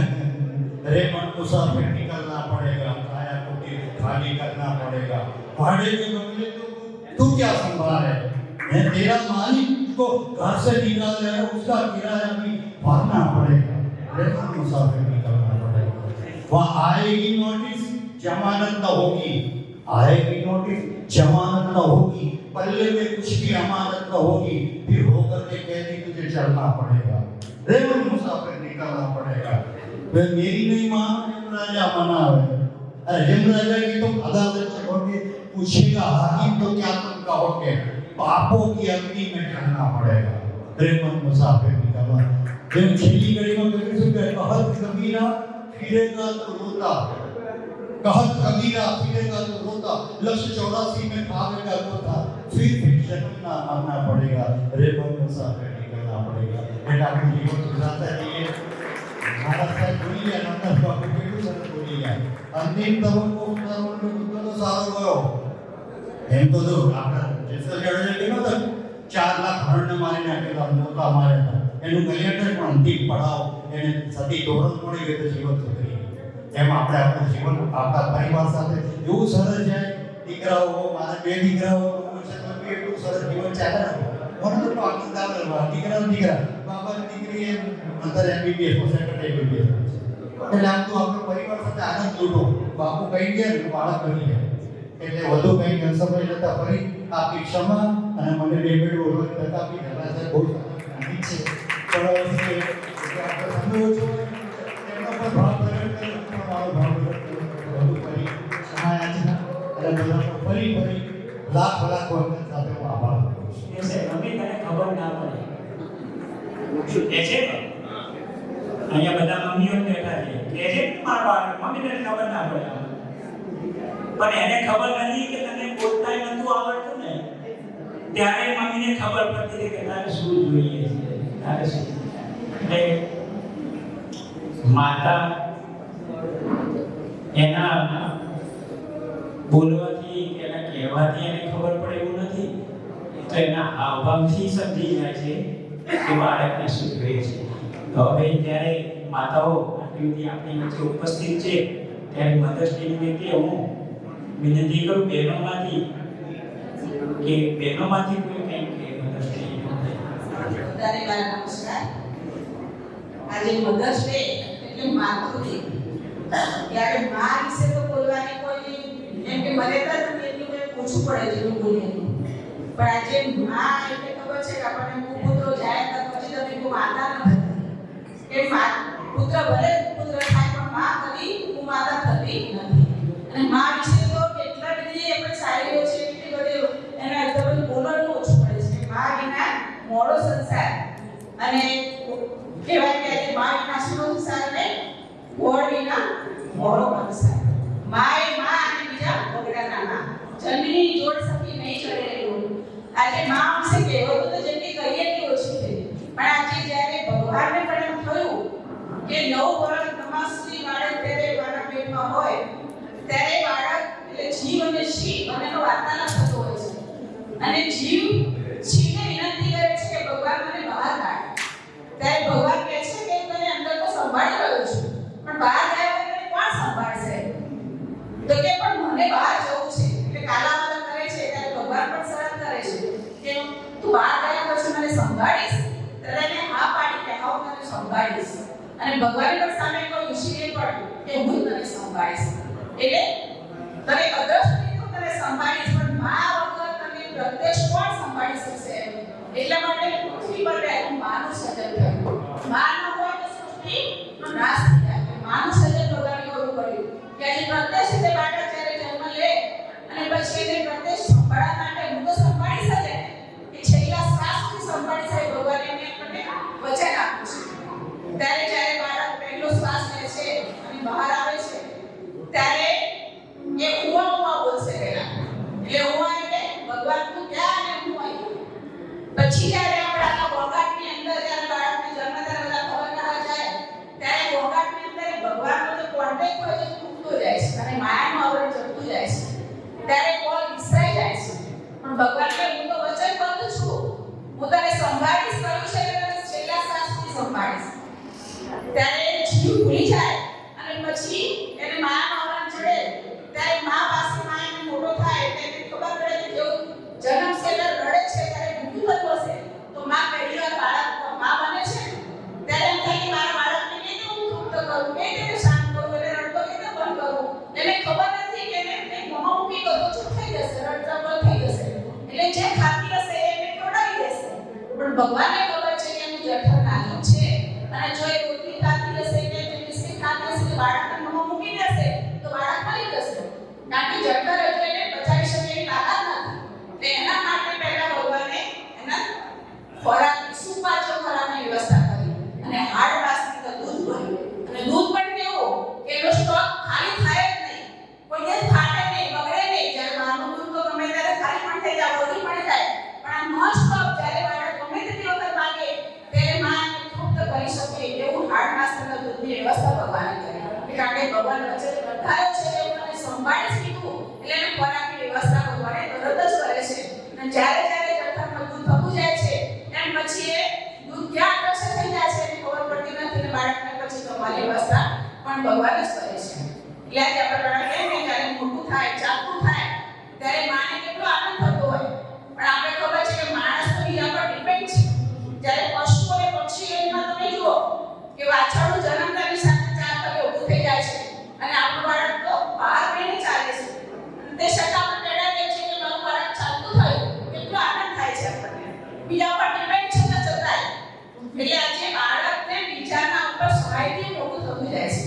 [SPEAKER 8] रे मन मुसाफिर निकलना पड़ेगा काया कुटी खाली करना पड़ेगा भाड़े के बंगले तो तू क्या संभाले है तेरा मालिक को घर से निकाल है उसका किराया भी भरना पड़ेगा रे मन मुसाफिर निकलना पड़ेगा वहाँ आएगी नोटिस जमानत न होगी आएगी नोटिस जमानत न होगी पल्ले में कुछ भी अमानत न होगी फिर होकर के कैदी तुझे चलना पड़ेगा रे मन मुसाफिर निकलना पड़ेगा वे मेरी नहीं मान यमराजा मनावे अरे यमराजा की तुम अदालत चढ़ोगे पूछेगा हाकिम तो क्या तुम कहोगे पापों की अग्नि में चढ़ना पड़ेगा रे मन मुसाफिर निकलना जब छेली गली में कभी सुन गए कहत कबीरा फिरेगा तो रोता कहत कबीरा फिरेगा तो रोता लक्ष्य 84 में खावेगा गोता फिर जन्म ना मरना पड़ेगा रे मन मुसाफिर निकलना पड़ेगा बेटा अपने जीवन गुजारते रहिए महाराज साहब बोलिए नंदन बाबू केटू सर बोलिए अंतिम तबक्को उतारવાનો તો સારો ગયો એમ તો જો આપણા જેસર જડે કેનો તો 4 લાખ હરણને મારી નાખેલા નોતા માર્યા હતા એનું કલ્યાણ પણ અંતિમ પડાવ એને સતી તોરણ મળી ગઈ તો જીવન સુધરી એમ આપણે આપણું જીવન આપણા પરિવાર સાથે એવું સરસ જાય દીકરાઓ મારા 2 દીકરાઓ છે તો એટલું સરસ જીવન ચાલે મને તો આનંદ આવે દીકરા બાબાની દીકરી એ અંદર એમબીબીએસ નો સેકન્ડ એમબીબીએસ એટલે આમ તો આપણો પરિવાર સાથે આનંદ લૂટો બાપુ કહી ગયા બાળક બની ગયા એટલે વધુ કંઈ સમય લેતા ફરી આપની ક્ષમા અને મને 2 મિનિટ બોલવાની તક આપી ધન્યવાદ બહુ નાની છે પણ આપણે સમય ઓછો એમનો પણ ભાવ પ્રગટ કર્યો મારો ભાવ પ્રગટ કર્યો વધુ ફરી ક્ષમા યાચના અને બધાનો ફરી લાખ વખત સાથે હું આભાર કરું છું.
[SPEAKER 1] એસે મમ્મી તને ખબર ના પડે એ છે અહીંયા બધા મમ્મીઓ બેઠા છે એ છે મારો મમ્મી તને ખબર ના પડે પણ એને ખબર નથી કે તને બોલતાય નતું આવડતું ને ત્યારે મમ્મીને ખબર પડતી હતી કે તારે શું જોઈએ છે તારે શું એટલે માતા એના બોલવાથી એના કહેવાથી એને ખબર પડે એવું નથી તો એના હાવભાવથી સમજી જાય છે કે બાળકને શું જોઈએ છે. તો હવે જ્યારે માતાઓ આટલી બધી આપણી વચ્ચે ઉપસ્થિત છે ત્યારે મધર્સ ડે નિમિત્તે હું વિનંતી કરું બહેનોમાંથી કોઈ કંઈક કે મધર્સ ડે
[SPEAKER 9] બધાને મારા નમસ્કાર. આજે મધર્સ ડે એટલે માતૃદિન. ત્યારે મા વિશે તો બોલવાની કોઈ એમ કે મર્યાદા નથી એટલું કંઈ પૂછવું પડે જેવું બોલીએ પણ આજે મા એટલે ખબર છે કે આપણને પુત્રો જાય તો પછી તમે કોઈ માતા નથી કે પુત્ર ભલે પુત્ર થાય પણ મા કદી માતા થતી નથી. અને મા વિશે તો કેટલા બધી આપણે શાયરીઓ છે કેટલી બધી એના અર્થમાં બોલવાનું ઓછું પડે છે. મા વિના મોડો સંસાર અને કહેવાય કે આજે મા વિના સુનો સંસાર અને ગોળ વિના મોડો સંસાર. મા એ મા અને બીજા બગડાના મા જન્મની જોડ સખી નહીં ચડે રહ્યું. આજે મા વિશે કહેવતો તો જેટલી કહીએ એટલી ઓછી છે પણ આજે જ્યારે ભગવાનને પણ એમ થયું કે 9 વર્ષ નમાસની બાળક ત્યારે મારા પેટમાં હોય ત્યારે બાળક એટલે જીવ અને શિવ બંનેનો વાર્તાલાપ થતો હોય છે અને જીવ શિવને વિનંતી કરે છે કે ભગવાન પણ શરત કરે છે કે તું બહાર ગયા પછી મને સંભાળીશ. ત્યારે એને હા પાડી કે હા હું તને સંભાળીશ. અને ભગવાને પણ સામે કહ્યું શિવે પણ કે હું તને સંભાળીશ. એટલે તને અદ્રષ્ટ તો તને સંભાળીશ, પણ મા વગર તને પ્રત્યક્ષ કોણ સંભાળી શકશે? એટલા માટે પૃથ્વી પર રહેલું માનું સર્જન થયું. મા ન હોય તો સૃષ્ટિનો નાશ થઈ જાય. માનું સર્જન ભગવાને કરવું પડ્યું કે આજે પ્રત્યક્ષ રીતે બાળક જ્યારે જન્મ લે અને પછી એને પ્રત્યક્ષ સંભાળવા માટે હું તો સંભાળી શકે કે છેલ્લા શ્વાસ સુધી સંભાળી શકે. ભગવાને એમને આપણને વચન આપ્યું છે. ત્યારે જ્યારે બાળક પહેલો શ્વાસ લે છે અને બહાર આવે છે ત્યારે એ ઉવા બોલશે પહેલા. એટલે ઉવા એટલે ભગવાન તું ક્યાં અને હું અહીં. પછી જ્યારે આપણા ગોગાટની અંદર જ્યારે બાળકને જન્મ ત્યારે બધા ખબર ના જાય ત્યારે ગોગાટની અંદર ભગવાનનો જે કોન્ટેક્ટ હોય છે તૂટતો જાય છે અને માયાનું આવરણ જતું જાય છે. ત્યારે કોલ વિસરાઈ જાય છે. પણ ભગવાનને હું તો વચન કરું છું, હું તને સંભાળીશ કર્યું છે કે તને છેલ્લા શ્વાસ સુધી સંભાળીશ. ત્યારે જીવ ભૂલી જાય અને પછી એને માયાનું આવરણ ચડે ત્યારે મા પાસે માં એને મોટો થાય એટલે ખબર પડે કે જેવું જન્મ છે રડે છે ત્યારે મૃત્યુ થતું હશે તો માં પહેલી વાર બાળક માં બને છે ત્યારે એમ થાય કે મારા બાળકને કેવી હું તૃપ્ત કરું, કેવી રીતે શાંત કરું, એને રડતો કેવી રીતે બંધ કરું. એને ખબર નથી કે એને મમ્મા મૂકી દો તો ચૂપ થઈ જશે, રડતા બંધ થઈ જશે. એટલે જે ખાતી હશે એને ખવડાવી દેશે. પણ ભગવાનને ખબર છે કે એનું જઠર નાનું છે અને જો એ રોટલી ખાતી હશે કે જે બિસ્કિટ ખાતી હશે તો બાળકને મમ્મા મૂકી દેશે તો બાળક મરી જશે. કારણ કે જઠર હજુ એને પચાવી શકે એવી તાકાત નથી. એટલે એના માટે પહેલા ભગવાને એના ખોરાકની સુપાચ્ય ખોરાકની વ્યવસ્થા કરી અને હાડ વાસની દૂધ ભર્યું. અને દૂધ પણ કેવું કે એનો સ્ટોક ખાલી થાય જ નહીં, કોઈ દિવસ ફાટે નહીં, બગડે નહીં. જ્યારે માનું દૂધ તો ગમે ત્યારે ખાલી પણ થઈ જાય, ઓછી પણ જાય, પણ આ નો સ્ટોક જ્યારે બાળક ગમે તેટલી વખત માંગે ત્યારે માં એને તૃપ્ત કરી શકે એવું હાડ વાસના દૂધની વ્યવસ્થા ભગવાને કરી. કારણ કે ભગવાન વચ્ચે બંધાયો છે એવું મને સંભાળી કીધું એટલે એને ખોરાકની વ્યવસ્થા ભગવાને તરત જ કરે છે. અને જ્યારે જ્યારે જઠરમાં દૂધ થતું જાય છે એમ પછી એ દૂધ ક્યાં આકર્ષિત થઈ જાય છે એની ખબર પડતી નથી અને બાળકને પછી તમારી વ્યવસ્થા પણ ભગવાન જ કરે છે. એટલે આજે આપણે બાળક એમ જ્યારે મોટું થાય ચાલતું થાય ત્યારે માને કેટલો આનંદ થતો હોય, પણ આપણે ખબર છે કે માણસ તો બીજા પર ડિપેન્ડ છે. જ્યારે પશુ અને પક્ષીઓમાં તમે જુઓ કે વાછરડું જન્મતાની સાથે 4 પગે ઊભું થઈ જાય છે અને આપણું બાળક તો બહાર બેને ચાલે છે. તે છતાં પણ પેડા કહે છે કે મારું બાળક ચાલતું થયું, કેટલો આનંદ થાય છે આપણને. બીજા પર ડિપેન્ડ છે તો છતાંય. એટલે આજે બાળકને બીજાના ઉપર સહાયથી મોટું થતું જાય છે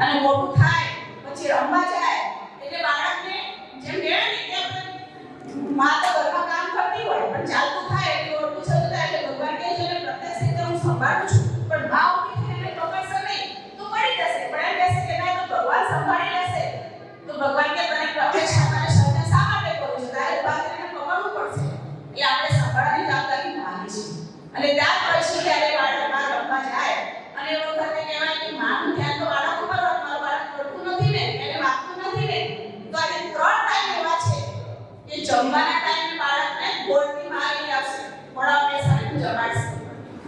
[SPEAKER 9] અને મોટું થાય પછી રમવા જાય એટલે બાળકને જેમ કહેવાય ને કે આપણે મા તો ઘરમાં કામ કરતી હોય પણ ચાલતું થાય એટલે મોટું થતું થાય એટલે ભગવાન કહે છે પ્રત્યક્ષ રીતે હું સંભાળું છું, પણ મા ઉભી થઈને પકડશે નહીં તો પડી જશે. પણ એમ કહેશે કે ના તો ભગવાન સંભાળી લેશે. તો ભગવાન કે તને પ્રત્યક્ષ તમારે સર્જન શા માટે કરું છું, તારે ઉભા કરીને પકડવું પડશે. એ આપણે સંભાળવાની જવાબદારી માની છે. અને ત્યાર પછી જ્યારે બાળક બહાર રમવા જાય અને એ વખતે કહેવાય કે માનું ધ્યાન તો બાળક ઉપર હોય, મારું બાળક પડતું નથી ને, એને વાગતું નથી ને. તો આજે 3 ટાઈમ એવા છે કે જમવાના ટાઈમે બાળકને ગોળથી મારી આવશે, મોઢા બેસાડીને જમાડશે.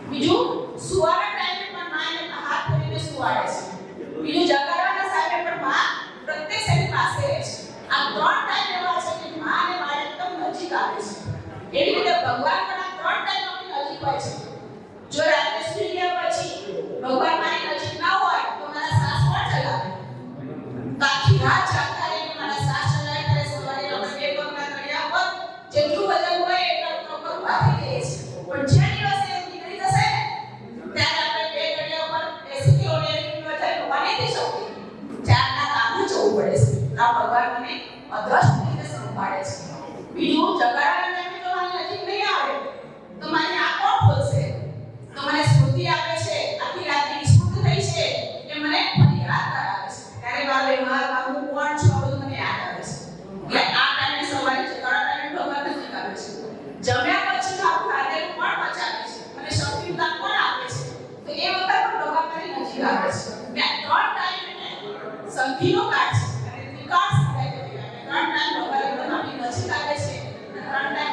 [SPEAKER 9] બીજું સુવાના ટાઈમે પણ માં એને હાથ ધરીને સુવાડે છે. બીજું જગાડવાના સમયે પણ માં પ્રત્યક્ષ એની પાસે રહે છે. આ 3 ટાઈમ એવા છે કે માં અને બાળક એકદમ નજીક આવે છે. એવી રીતે ભગવાન પણ આ 3 ટાઈમ આપણી નજીક હોય છે. જો રાત્રે સૂઈ ગયા પછી ભગવાન મારી નજીક ના હોય તો મારા સાસ કોણ ચલાવે? આખી રાત જાગતા રહીને મારા સાસ ચલાવે ત્યારે સવારે આપણે 2 પગના તળિયા પર જેટલું વજન હોય એટલા ઉપર ઉભા થઈ જઈએ છીએ. પણ જે દિવસે નીકળી જશે ત્યારે આપણે 2 તળિયા પર 80 કિલોની વજન ઉભા નથી શકતી. ચારના કામે જવું પડે છે. આ ભગવાન મને અદ્રષ્ટ રીતે સંભાળે છે. બીજું જગાડવાના ટાઈમે જો મારી નજીક નહીં આવે તો મારી આંખ કોણ ખોલશે? તો મને સ્મૃતિ આપે છે, આખી રાતની વિસ્મૃતિ થઈ છે કે મને ફરી યાદ કરાવે છે. ત્યારે મારો વ્યવહારમાં હું કોણ છું આ બધું મને યાદ આવે છે. એટલે આ ટાઈમે સવારે જગાડવા ટાઈમે ભગવાન નજીક આવે છે. જમ્યા પછી આખું ખાધેલું કોણ પચાવે છે, મને શક્તિદાન કોણ આપે છે? તો એ વખત પણ ભગવાન મારી નજીક આવે છે. મેં 3 ટાઈમ એને સંધિનો કાઢ છે અને ત્રિકાળ સંધાય છે. 3 ટાઈમ ભગવાન આપણી નજીક આવે છે અને 3 ટાઈમ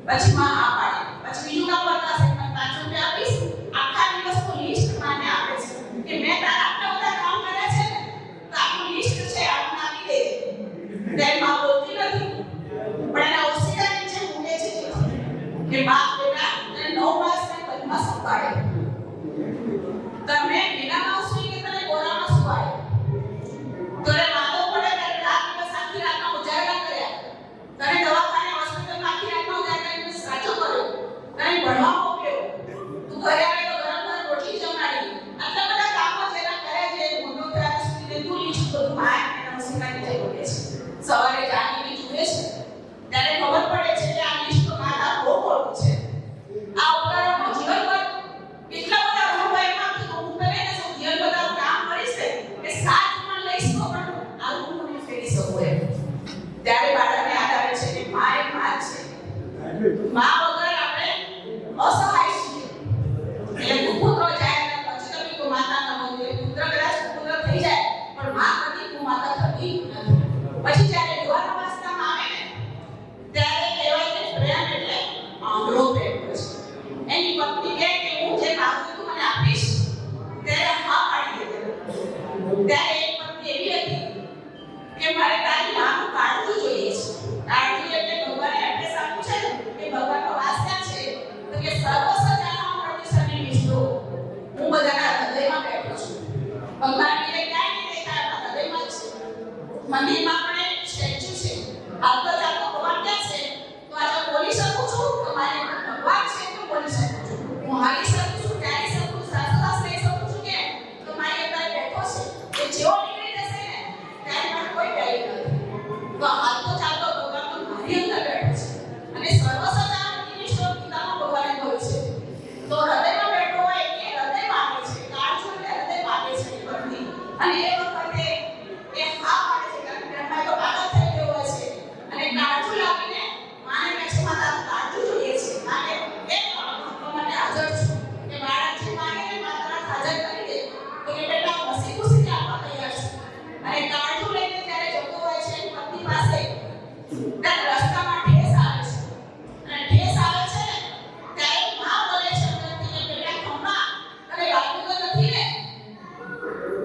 [SPEAKER 9] પછી માં આ પાડે. પછી બીજું કામ કરતા હશે, મને 5 રૂપિયા આપીશ. આખા દિવસનું લિસ્ટ માને આપે છે કે મેં તારા આટલા બધા કામ કર્યા છે ને, તો આખું લિસ્ટ છે આવું આપી દે. ત્યારે માં બોલતી નથી, પણ એના ઓશિકા નીચે મૂકે છે કે માં બેટા તને 9 માસ મેં પદ્મા સંભાળે. તમે વિનામાં સુઈ કે તને ગોરામાં સુવાય. તને વાંધો પડે ત્યારે રાત દિવસ આખી રાતના ઉજાગરા કર્યા. તને દવાખાને હોસ્પિટલમાં આખી રાતના ઉજાગરા કરીને સાચો કર્યો. તને ભણવા મોકલ્યો. તું ઘરે આવે તો ગરમ ગરમ રોટલી જમાડી. આટલા બધા કામો જેના કર્યા જે મોટો થયા સુધી તું લિસ્ટ બધું માં એના ઓશિકા નીચે મૂકે છે. સવારે જાગીને જુએ છે ત્યારે ખબર પડે છે કે આ લિસ્ટ તો મારા બહુ મોટું છે. આ ઉપકારોનો જીવનભર કેટલા બધા અનુભવમાંથી હું તને શું જીવન બધા કામ કરીશ કે સાત પણ લઈશ તો પણ આ હું મને ફેરી શકું એમ. ત્યારે બાળકને યાદ આવે છે કે માં એ માં છે. માં વગર આપણે અસહાય છીએ. એટલે પુત્ર જાય ને પછી તમે કોઈ માતા ન બનો. પુત્ર કદાચ પુત્ર થઈ જાય પણ માં કદી કોઈ માતા થતી નથી. પછી જ્યારે યુવાન અવસ્થામાં આવે ને ત્યારે કહેવાય કે પ્રેમ એટલે આંધળો પ્રેમ છે. એની પત્ની કહે કે હું જે માંગુ તું મને આપીશ, ત્યારે હા પાડી દે. ત્યારે એક પત્ની એવી હતી કે મારે તારી માનું કાળજું જોઈએ છે. કાળજું એટલે ભગવાને એડ્રેસ આપ્યું છે કે ભગવાનનો વાસ ક્યાં છે, તો કે સર્વ સજાના પરમેશ્વરની વિષ્ણુ હું બધાના હૃદયમાં બેઠો છું. ભગવાન એટલે ક્યાંય નહીં દેખાતા, હૃદયમાં જ છે. મંદિરમાં પણ એક સ્ટેચ્યુ છે. હાલતો ચાલતો ભગવાન ક્યાં છે, તો આજે બોલી શકું છું તો મારે ભગવાન છે તો બોલી શકું છું. હું હાલી શકું છું, ચાલી શકું છું, સાસુદાસ થઈ શકું છું કે તો મારી અંદર બેઠો છે. એ જેવો નીકળી જશે ને ત્યારે મને કોઈ ડરી નથી. તો હાલતો ચાલતો ભગવાન તો મારી અંદર બેઠો છે. અને સર્વ સજાની વિશ્વ પિતામાં ભગવાને કહ્યું છે તો હૃદયમાં બેઠો હોય એ હૃદય માગે છે. કાળજું એટલે હૃદય માગે છે એ પત્ની. અને એ વખતે એ હા પાડે છે કારણ કે એમાં તો પાગલ થઈ ગયો હોય છે. અને કાળજું લાવીને માને કહે છે માતા કાળજું જોઈએ છે. માને એક મને હાજર છું કે બાળક જે માંગે ને માતા હાજર કરી દે. તો કે બેટા હું હસી ખુશીથી આપવા તૈયાર છું. અને કાળજું લઈને ત્યારે જતો હોય છે એની પત્ની પાસે, ત્યારે રસ્તામાં ઠેસ આવે છે. અને ઠેસ આવે છે ને ત્યારે માં બોલે છે અંદરથી કે બેટા ખમ્મા તને લાગતું તો નથી ને.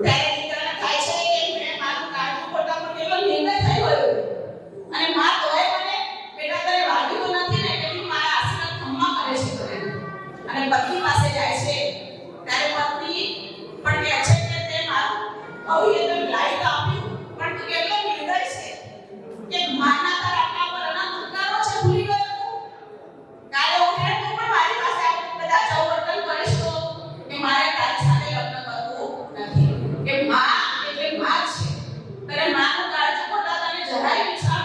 [SPEAKER 9] ત્યારે દીકરાને થાય છે કે મેં મારું કાળજું ખોટામાં કેટલો નિર્ણય થઈ ગયો. અને માં તોય મને બેટા તને લાગ્યું તો નથી ને કે મારા આશીર્વાદ ખમ્મા કરે છે તને. અને પત્ની પાસે જાય છે ત્યારે પત્ની પણ કહે છે કે તે મારું હવે તો લાઈક આપ્યું પણ તું કેટલો નિર્દય છે કે માના તારા આટલા પર અનંત ઉપકારો છે ભૂલી ગયો તું. કાલે ઉઠીને તું પણ મારી પાસે આવીને બધા ચૌવર્તન કરીશ તો કે મારે તારી સાથે લગ્ન કરવું નથી. કે માં એટલે માં છે. તને માનું કાળજું ખોટા તને જરાય વિચાર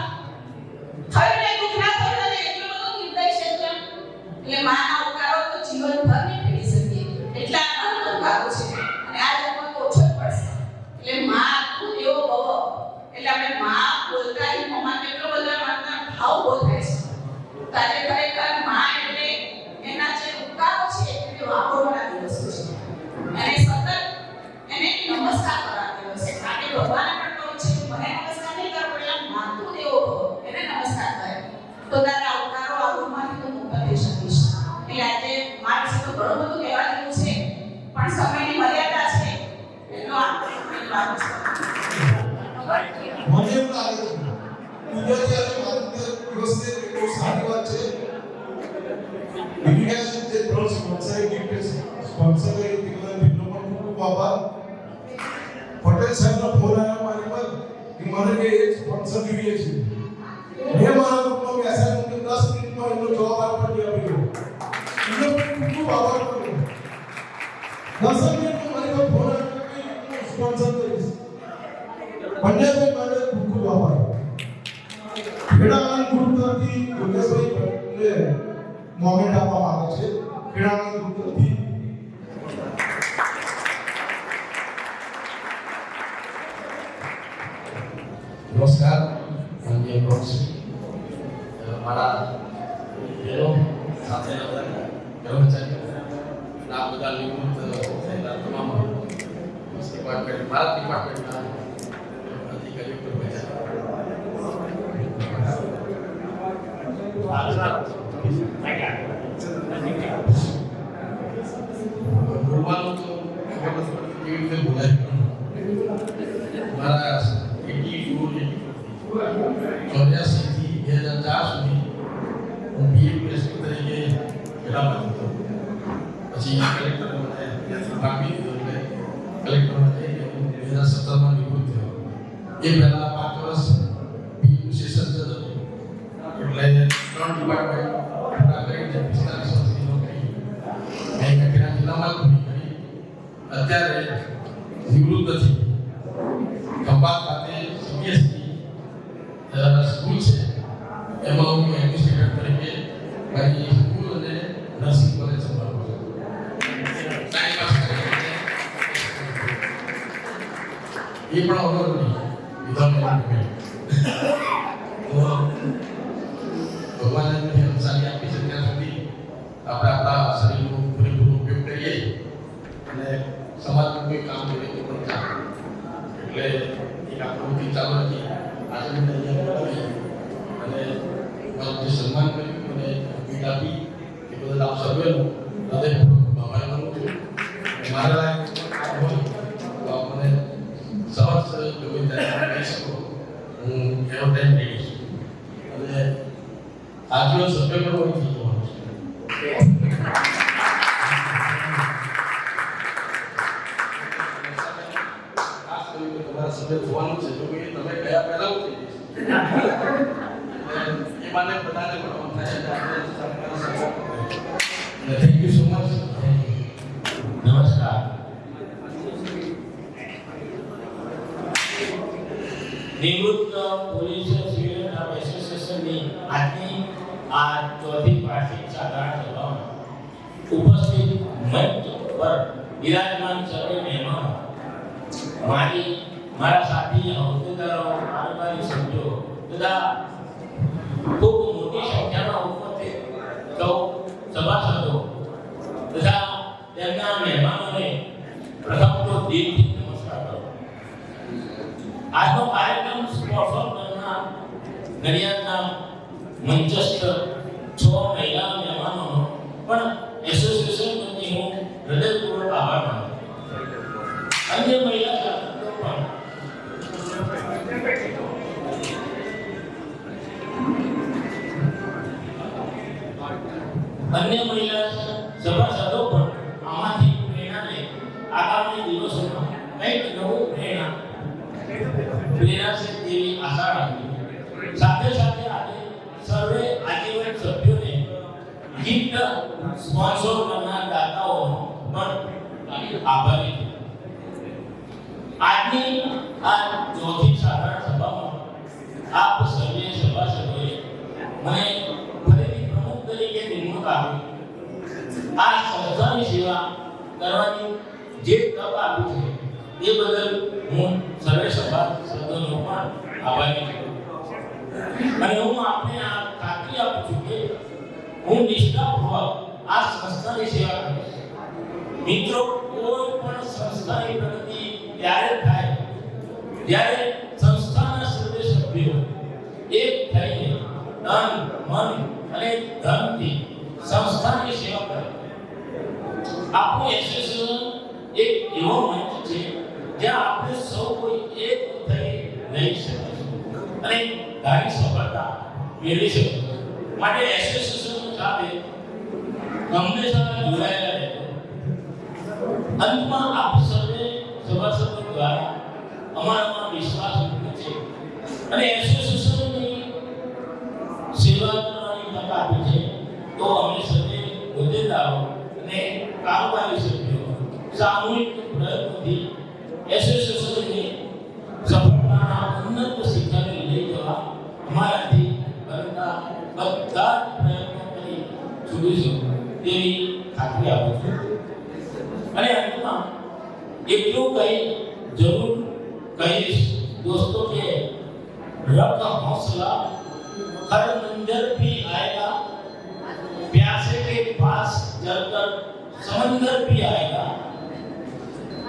[SPEAKER 9] થયું ને દુઃખ ના થયું ને એટલું બધું નિર્દય છે તું. એટલે માના ઉપકારો તો જીવનભર નહીં ફેરી શકીએ એટલા અનંત ઉપકારો છે. અને આ જન્મ તો ઓછો જ પડશે. એટલે માં તું એવો ભવ એટલે આપણે માં બોલતા ही મમ્મા કેટલો બધા માનતા ભાવ બોલાય છે. તો આજે ખરેખર માં એટલે એના જે ઉપકારો છે એ વાપરવાના દિવસો છે. અને સતત એને નમસ્કાર કરવા દિવસ છે. કારણ કે ભગવાને પણ કહ્યું છે કે મને નમસ્કાર નહીં કરો એટલે માનતું દેવો ભવ એને નમસ્કાર કરે તો તારા ઉપકારો આ રૂપમાંથી તો મુક્ત થઈ શકીશ. એટલે આજે મારા વિશે તો ઘણું બધું કહેવા જેવું છે પણ સમયની મર્યાદા છે એટલો આપણે વાત છે.
[SPEAKER 5] મને એવું લાગે છે ગુજરાતી આજે માતૃ દિવસને બહુ સારી વાત છે. વિજ્ઞાન જે ત્રણ સ્પોન્સર ગિફ્ટ સ્પોન્સર કરી દીધું એમનો પણ ખૂબ આભાર. પટેલ સાહેબનો ફોન આવ્યો મારી પર કે મને કે એક સ્પોન્સર જોઈએ છે. મેં મારા ગ્રુપમાં મેસેજ મૂક્યો 10 મિનિટમાં એનો જવાબ આપી આપ્યો. એનો પણ ખૂબ આભાર કર્યો. 10 મિનિટમાં મારી પર ફોન આવ્યો કે હું સ્પોન્સર કરીશ. પંજાબી માટે ખૂબ ખૂબ આભાર. ખેડાણા ગ્રુપ તરફથી યોગેશભાઈ મોમેન્ટ આપવા માંગે છે. ખેડાણા ગ્રુપ તરફથી
[SPEAKER 10] નમસ્કાર માનનીય પ્રમુખ મારા બહેનો સાથે કર્મચારીઓ આ બધા નિવૃત્ત થયેલા તમામ ડિપાર્ટમેન્ટ ભારત ડિપાર્ટમેન્ટના અધિકારીઓ કર્મચારીઓ બોલવાનું તો ખબર નથી કેવી રીતે બોલાય મારા 84 થી 2004 સુધી હું બીએમએસ તરીકે ખેડામાં હતો પછી કલેક્ટર મને આપી દીધો એટલે કલેક્ટરમાં જઈને 2017માં નિવૃત્ત થયો એ પહેલા 5 વર્ષ બીએમ સેશન જતો એટલે 3 ડિપાર્ટમેન્ટ પૂરા કરીને 45 વર્ષની નોકરી મેં ખેડા જિલ્લામાં પૂરી કરી અત્યારે નિવૃત્ત નથી ખંભાત ખાતે સીબીએસઈ સ્કૂલ છે એમાં હું એડમિનિસ્ટ્રેટર તરીકે મારી સ્કૂલ અને નર્સિંગ કોલેજ સંભાળું છું ટાઈમ પાસ એ પણ ઓનર નહીં વિધાન તો ભગવાને મને અંશાની આપી છે ત્યાં સુધી આપણે આપણા શરીરનો પૂરેપૂરો ઉપયોગ કરીએ અને સમાજનું કોઈ કામ કરીએ તો પણ ચાલે એટલે એક આપણું ચાલુ નથી આજે મને અહીંયા બોલાવી અને મારું જે સન્માન કર્યું અને ભેટ આપી એ બદલ આપ સર્વેનું હૃદયપૂર્વક આભાર માનું છું મારા લાયક હોય તો આપ મને સહજ ગમે ત્યારે કહી શકો હું એનો ટાઈમ રહીશ અને આજીવન સભ્ય પણ હોય થઈ જવાનું છે ખાસ કરીને તમારા સભ્ય જોવાનું છે જો કે તમે ગયા પહેલા હું થઈ જઈશ એ મને બધાને પણ થાય છે આપણે સરકારના સપોર્ટ કરે થેન્ક યુ સો મચ
[SPEAKER 2] નમસ્કાર નિવૃત્ત પોલીસ સિવિલ એસોસિએશનની આજની આ ચોથી વાર્ષિક સાધારણ સભામાં ઉપસ્થિત મંચ પર બિરાજમાન સર્વે મહેમાનો મારા સાથી હોદ્દેદારો કારોબારી સભ્યો તથા ખૂબ મોટી સંખ્યામાં ઉપસ્થિત સૌ સભાસદો તથા તેમના મહેમાનોને પ્રથમ તો દિલથી નમસ્કાર કરું આજનો કાર્યક્રમ સ્પોન્સર કરનાર નડિયાદના મંચસ્થ 6 મહિલા મહેમાનોનો પણ એસોસિએશન વતી હું હૃદયપૂર્વક આભાર માનું અન્ય મહિલા સભ્યો પણ આમાંથી પ્રેરણા લઈ આગામી દિવસોમાં કંઈક નવું પ્રેરણા છે તેવી આશા રાખી સાથે સાથે આજે સર્વે આજીવન સભ્યોને ગિફ્ટ સ્પોન્સર કરનાર દાતાઓનો પણ આભારી છું આજની આ ચોથી સાધારણ સભામાં આપ સર્વે સભાસદોએ મને ફરીથી પ્રમુખ તરીકે નિમણૂક આપી આ સંસ્થાની સેવા કરવાની જે તક આપી છે એ બદલ હું સર્વે સભાસદોનો પણ આભારી છું અને હું આપને આ ખાતરી આપું છું કે હું નિષ્ઠાપૂર્વક આ સંસ્થાની સેવા કરીશ મિત્રો કોઈ પણ સંસ્થાની પ્રગતિ ત્યારે થાય જ્યારે સંસ્થાના સર્વે સભ્યો એક થઈને તન મન અને ધનથી સંસ્થાની સેવા કરે આપણું એસોસિએશન એક એવો મંચ છે જ્યાં આપણે સૌ કોઈ એક થઈ રહી શકીએ અને ધારી સફળતા મેળવી શકીએ માટે એસોસિએશન સાથે હંમેશા જોડાયેલા રહેજો અંતમાં આપ સર્વે સભાસદો દ્વારા અમારામાં વિશ્વાસ મૂક્યો છે અને એસોસિએશનની સેવા કરવાની તક આપી છે તો અમે સર્વે હોદ્દેદારો અને કારોબારી સભ્યો સામૂહિક પ્રયત્નોથી એસોસિએશનની સફળતાના ઉન્નત શિખરે લઈ જવા અમારાથી બનતા બધા પ્રયત્નો કરી છોડીશું તેવી ખાતરી આપું છું અને અંતમાં એટલું જરૂર કહીશ દોસ્તો કે रब का हौसला हर मंजर भी आएगा, प्यासे के पास चलकर समंदर भी आएगा,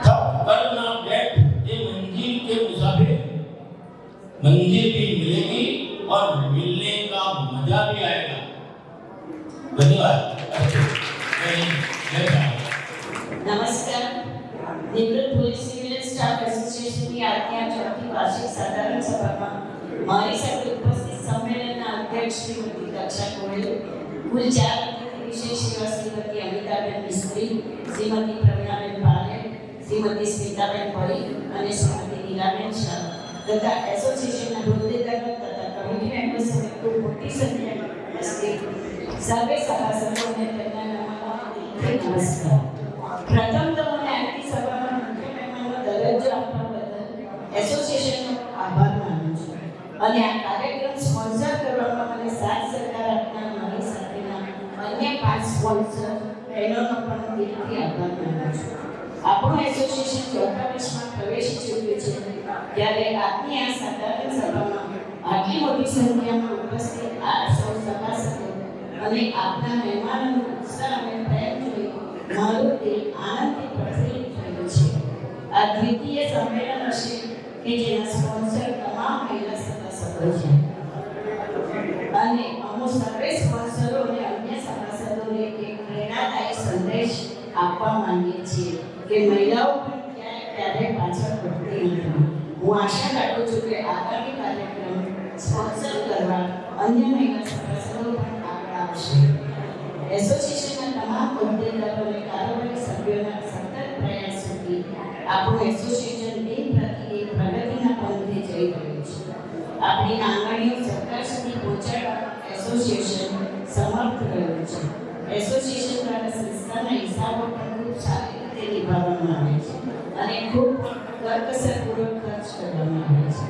[SPEAKER 2] थक कर ना बैठ ये मंजिल के मुसाफिर, मंजिल भी मिलेगी और मिलने का मजा भी आएगा। ધન્યવાદ. ઓકે. જય
[SPEAKER 9] નમસ્કાર. નિવૃત્ત પોલીસ સિવિલ સ્ટાફ એસોસિએશનની આજની ચોથી વાર્ષિક સાધારણ સભામાં મારી સાથે ઉપસ્થિત સંમેલનના અધ્યક્ષ શ્રીમતી દક્ષા ગોયલ, કુલ 4 અતિથિ વિશેષ સેવા શ્રીમતી અમિતાબેન મિસ્ત્રી, શ્રીમતી પ્રવીણાબેન પારેખ, શ્રીમતી સ્મિતાબેન પરી અને શ્રીમતી નીલાબેન શાહ તથા એસોસિએશનના હોદ્દેદારો તથા કમિટી મેમ્બર્સ સહિત કુલ મોટી સંખ્યામાં ઉપસ્થિત સર્વે સભાસદોને તેમના નામમાં નમસ્કાર. પ્રથમ તો મને આજની સભામાં મુખ્ય મહેમાનનો દરજ્જો આપવા બદલ એસોસિએશનનો આભાર માનું છું અને આ કાર્યક્રમ સ્પોન્સર કરવામાં મને સાથ સહકાર આપનાર મારી સાથેના અન્ય 5 સ્પોન્સર બહેનોનો પણ દિલથી આભાર માનું છું. આપણું એસોસિએશન ચોથા વર્ષમાં પ્રવેશી ચૂક્યું છે ત્યારે આજની આ સાધારણ સભામાં આટલી મોટી સંખ્યામાં ઉપસ્થિત આ સૌ સભાસદો અને આપના મહેમાનોનો ઉત્સાહ અને પ્રેમ જોઈ મારું દિલ આનંદથી પ્રફુલ્લિત થયું છે. આ દ્વિતીય સંમેલન હશે કે જેના સ્પોન્સર તમામ મહિલા સભાસદો છે અને અમો સર્વે સ્પોન્સરો અને અન્ય સભાસદોને એક પ્રેરણાદાયી સંદેશ આપવા માંગીએ છીએ કે મહિલાઓ પણ ક્યારેય પાછળ પડતી નથી. હું આશા રાખું છું કે આગામી કાર્યક્રમ સ્પોન્સર કરવા અન્ય મહિલા સભાસદો પણ આગળ આવશે. એસોસિએશનના તમામ હોદ્દેદારો અને કારોબારી સભ્યોના સતત પ્રયાસોથી આપણું એસોસિએશન દિન પ્રતિદિન પ્રગતિના પંથે જઈ રહ્યું છે. આપણી માંગણીઓ સરકાર સુધી પહોંચાડવા એસોસિએશન સમર્થ રહ્યું છે. એસોસિએશન દ્વારા સંસ્થાના હિસાબો પણ ખૂબ સારી રીતે નિભાવવામાં આવે છે અને ખૂબ કરકસરપૂર્વક ખર્ચ કરવામાં આવે છે.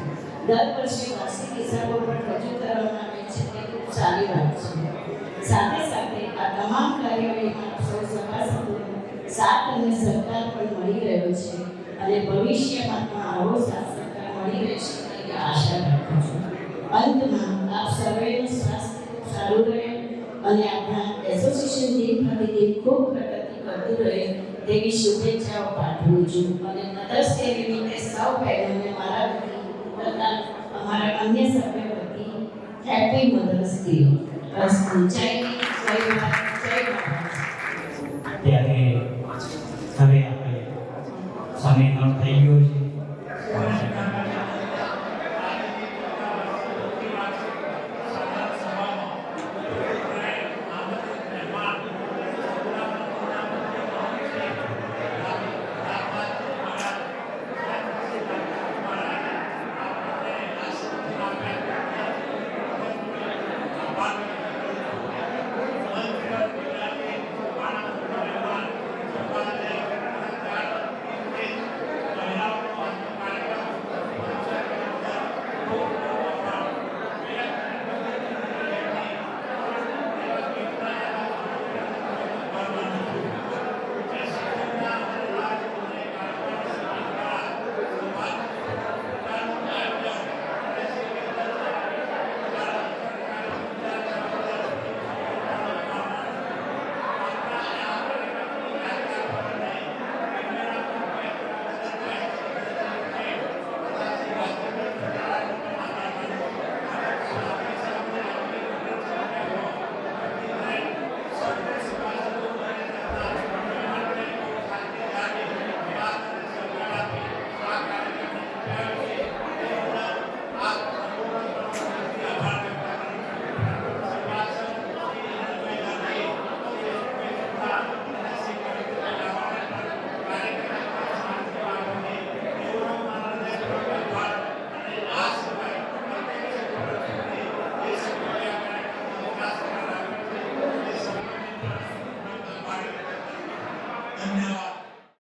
[SPEAKER 9] દર વર્ષે વાર્ષિક હિસાબો પણ રજૂ કરવામાં આવે છે તે ખૂબ સારી વાત છે. સાથે સાથે આ તમામ કાર્યવાહીમાં સૌ સભાસદોનો સાથ અને સહકાર પણ મળી રહ્યો છે અને ભવિષ્યમાં પણ આવો સાથ સહકાર મળી રહેશે તેવી આશા રાખું છું. અંતમાં આપ સર્વેનું સ્વાસ્થ્ય ખૂબ સારું રહે અને આપણા એસોસિએશન દિન પ્રતિદિન ખૂબ પ્રગતિ કરતું રહે તેવી શુભેચ્છાઓ પાઠવું છું અને મધર્સ ડે નિમિત્તે સૌ બહેનોને મારા વતી તથા અમારા અન્ય સભ્યો વતી હેપી મધર્સ ડે. બસ જય હિન્દ, જય ભારત.